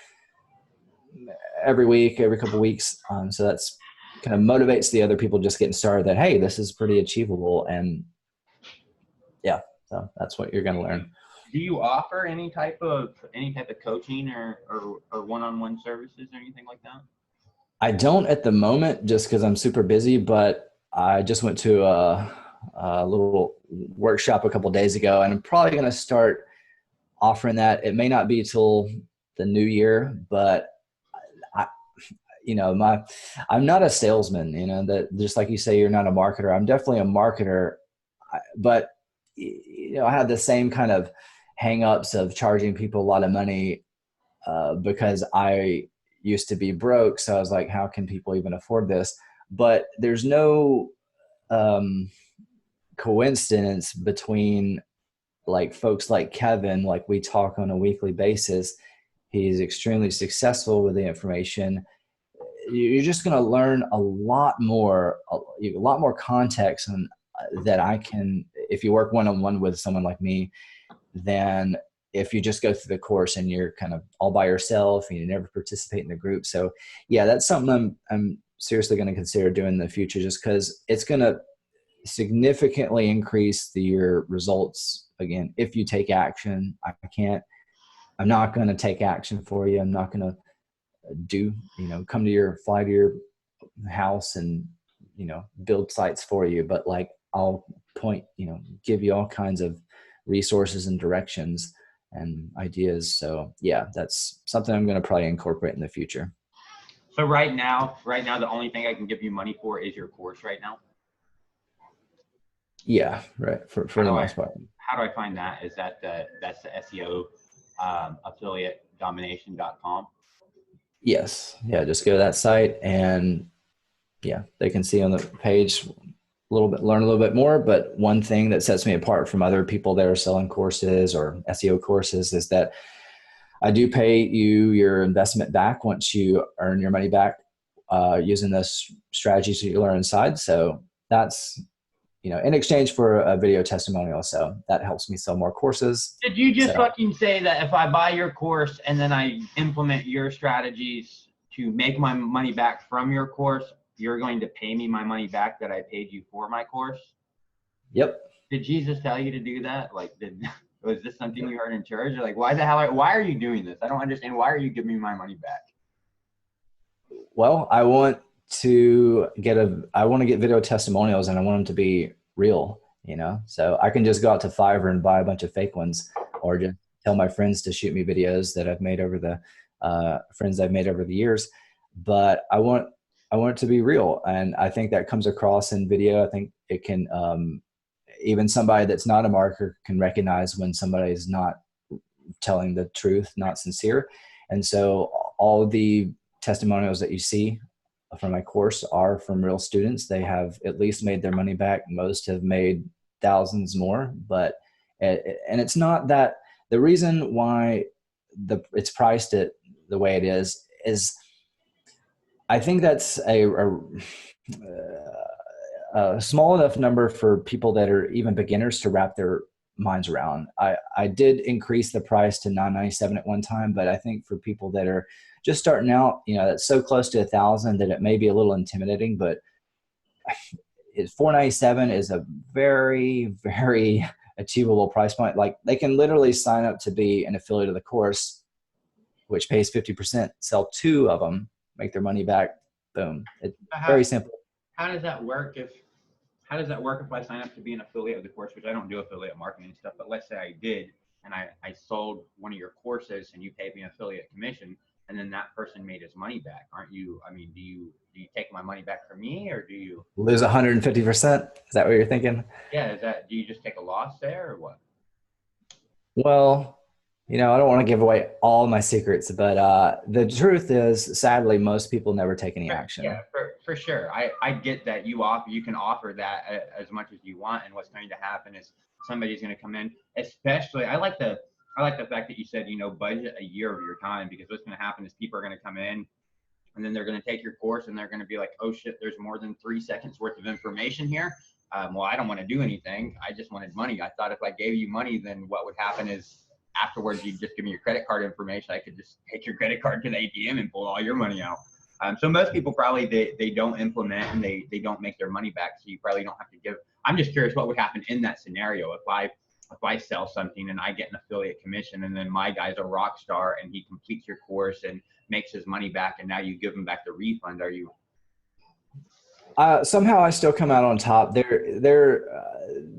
every week, every couple of weeks. So that's kind of motivates the other people just getting started that, hey, this is pretty achievable. And yeah, so that's what you're going to learn. Do you offer any type of coaching or one-on-one services or anything like that? I don't at the moment, just because I'm super busy, but I just went to a little workshop a couple of days ago, and I'm probably going to start offering that. It may not be till the new year, but I'm not a salesman, that just like you say, you're not a marketer. I'm definitely a marketer, but I had the same kind of hang-ups of charging people a lot of money because I used to be broke. So I was like, how can people even afford this? But there's no coincidence between like folks like Kevin, like we talk on a weekly basis. He's extremely successful with the information. You're just going to learn a lot more context on that I can, if you work one-on-one with someone like me, than if you just go through the course and you're kind of all by yourself and you never participate in the group. So yeah, that's something I'm seriously going to consider doing in the future, just because it's going to significantly increase your results. Again, if you take action. I'm not going to take action for you. I'm not going to fly to your house and, build sites for you, but like I'll give you all kinds of resources and directions and ideas. So yeah, that's something I'm going to probably incorporate in the future. So right now, the only thing I can give you money for is your course right now. Yeah, right. For the most part. How do I find that? Is that's the SEO affiliatedomination.com? Yes. Yeah. Just go to that site and yeah, they can see on the page learn a little bit more. But one thing that sets me apart from other people that are selling courses or SEO courses is that I do pay you your investment back once you earn your money back using the strategies that you learn inside. So that's, in exchange for a video testimonial. So that helps me sell more courses. Did you just fucking say that if I buy your course and then I implement your strategies to make my money back from your course, you're going to pay me my money back that I paid you for my course? Yep. Did Jesus tell you to do that? Like, was this something you heard in church? Or like, why are you doing this? I don't understand. Why are you giving me my money back? Well, I want to get video testimonials, and I want them to be real, so I can just go out to Fiverr and buy a bunch of fake ones, or just tell my friends to shoot me videos that I've made over the years. But I want it to be real. And I think that comes across in video. I think it can, even somebody that's not a marketer can recognize when somebody is not telling the truth, not sincere. And so all the testimonials that you see from my course are from real students. They have at least made their money back. Most have made thousands more, and it's not that the reason why it's priced at the way it is I think that's a small enough number for people that are even beginners to wrap their minds around. I did increase the price to $997 at one time, but I think for people that are just starting out, that's so close to 1,000 that it may be a little intimidating, but $497 is a very, very achievable price point. Like they can literally sign up to be an affiliate of the course, which pays 50%, sell 2 of them, make their money back. Boom. It's very simple. How does that work if I sign up to be an affiliate of the course, which I don't do affiliate marketing stuff, but let's say I did, and I sold one of your courses and you paid me an affiliate commission. and then that person made his money back, aren't you? I mean, do you take my money back from me, or do you Lose 150%? Is that what you're thinking? Yeah, do you just take a loss there, or what? Well, I don't want to give away all my secrets, but the truth is, sadly, most people never take any action. Yeah, for sure. I get that you can offer that as much as you want, and what's going to happen is somebody's going to come in. Especially, I like the fact that you said, budget a year of your time, because what's going to happen is people are going to come in, and then they're going to take your course, and they're going to be like, oh shit, there's more than 3 seconds worth of information here. Well, I don't want to do anything. I just wanted money. I thought if I gave you money, then what would happen is afterwards you'd just give me your credit card information. I could just take your credit card to the ATM and pull all your money out. So most people probably, they don't implement, and they don't make their money back. So you probably don't have to give. I'm just curious what would happen in that scenario if I sell something and I get an affiliate commission, and then my guy's a rock star and he completes your course and makes his money back, and now you give him back the refund. Are you? Somehow I still come out on top.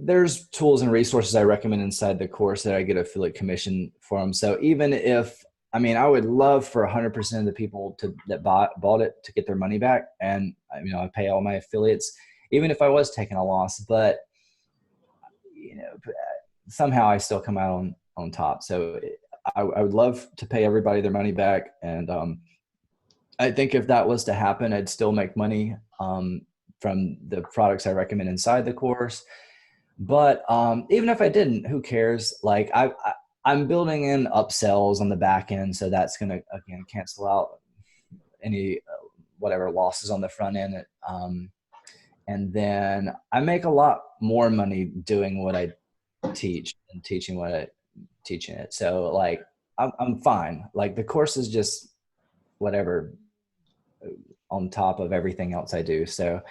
There's tools and resources I recommend inside the course that I get affiliate commission for them. So even if, I would love for 100% of the people that bought it to get their money back. And, I pay all my affiliates, even if I was taking a loss, but, somehow I still come out on top. So I would love to pay everybody their money back. And, I think if that was to happen, I'd still make money from the products I recommend inside the course. But even if I didn't, who cares? Like I'm building in upsells on the back end, so that's going to again cancel out any whatever losses on the front end. And then I make a lot more money doing what I teach and teaching what I teaching it. So like I'm fine. Like the course is just whatever on top of everything else I do. So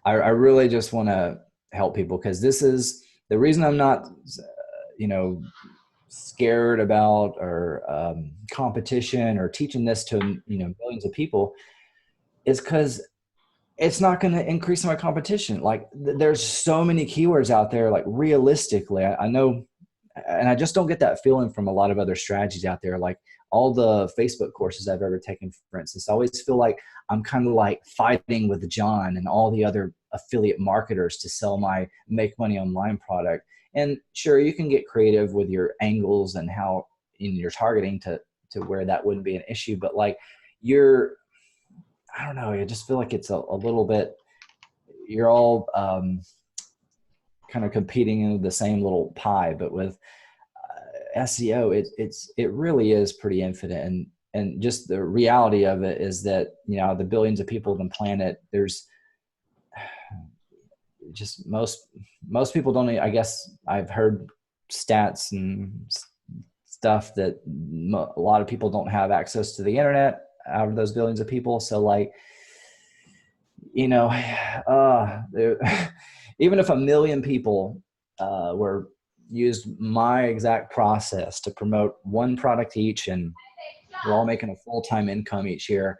I really just want to help people, because this is the reason I'm not, scared about or competition or teaching this to, millions of people, is because it's not going to increase my competition. Like there's so many keywords out there, like realistically, I know, and I just don't get that feeling from a lot of other strategies out there. Like all the Facebook courses I've ever taken, for instance, I always feel like I'm kind of like fighting with John and all the other affiliate marketers to sell my make money online product. And sure, you can get creative with your angles and how in your targeting to where that wouldn't be an issue. But like I don't know, I just feel like it's a little bit, you're all kind of competing in the same little pie. But with SEO, it really is pretty infinite. And just the reality of it is that, the billions of people on the planet, there's just most people don't, I guess I've heard stats and stuff that a lot of people don't have access to the internet out of those billions of people. So like, even if 1 million people were used my exact process to promote one product each, and we're all making a full-time income each year,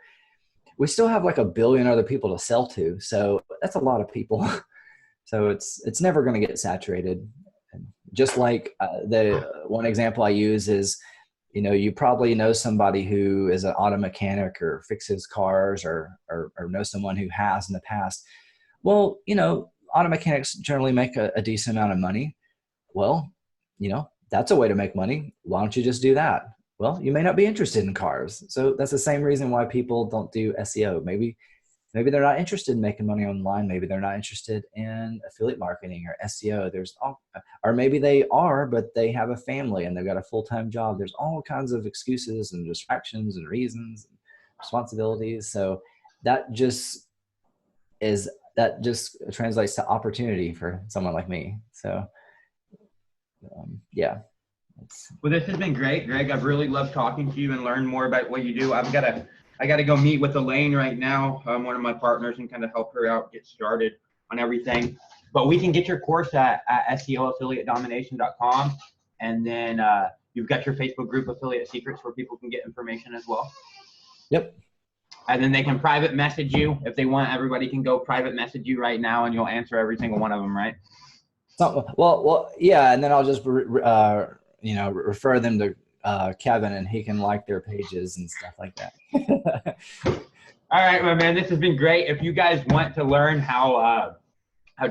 we still have like 1 billion other people to sell to. So that's a lot of people. So it's never going to get saturated. Just like the one example I use is, you probably know somebody who is an auto mechanic or fixes cars or know someone who has in the past. Well, auto mechanics generally make a decent amount of money. Well, that's a way to make money. Why don't you just do that? Well, you may not be interested in cars. So that's the same reason why people don't do SEO. Maybe they're not interested in making money online. Maybe they're not interested in affiliate marketing or SEO. Or maybe they are, but they have a family and they've got a full-time job. There's all kinds of excuses and distractions and reasons and responsibilities. So that just translates to opportunity for someone like me. So yeah. Well, this has been great, Greg. I've really loved talking to you and learn more about what you do. I got to go meet with Elaine right now, one of my partners, and kind of help her out, get started on everything. But we can get your course at SEOaffiliatedomination.com. And then you've got your Facebook group, Affiliate Secrets, where people can get information as well. Yep. And then they can private message you if they want. Everybody can go private message you right now, and you'll answer every single one of them, right? So, well, yeah. And then I'll just, refer them to Kevin, and he can like their pages and stuff like that. All right, my man, this has been great. If you guys want to learn how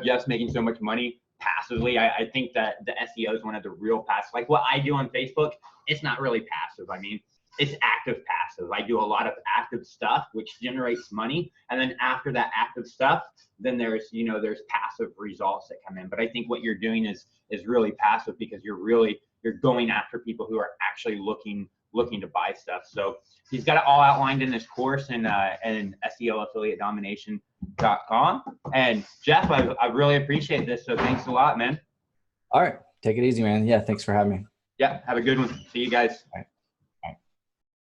Jeff's making so much money passively, I think that the SEO is one of the real passive. Like what I do on Facebook, it's not really passive. I mean, it's active passive. I do a lot of active stuff, which generates money. And then after that active stuff, then there's, you know, there's passive results that come in. But I think what you're doing is really passive because you're going after people who are actually looking to buy stuff. So he's got it all outlined in this course in SEOaffiliatedomination.com. And Jeff, I really appreciate this. So thanks a lot, man. All right. Take it easy, man. Yeah. Thanks for having me. Yeah. Have a good one. See you guys. All right.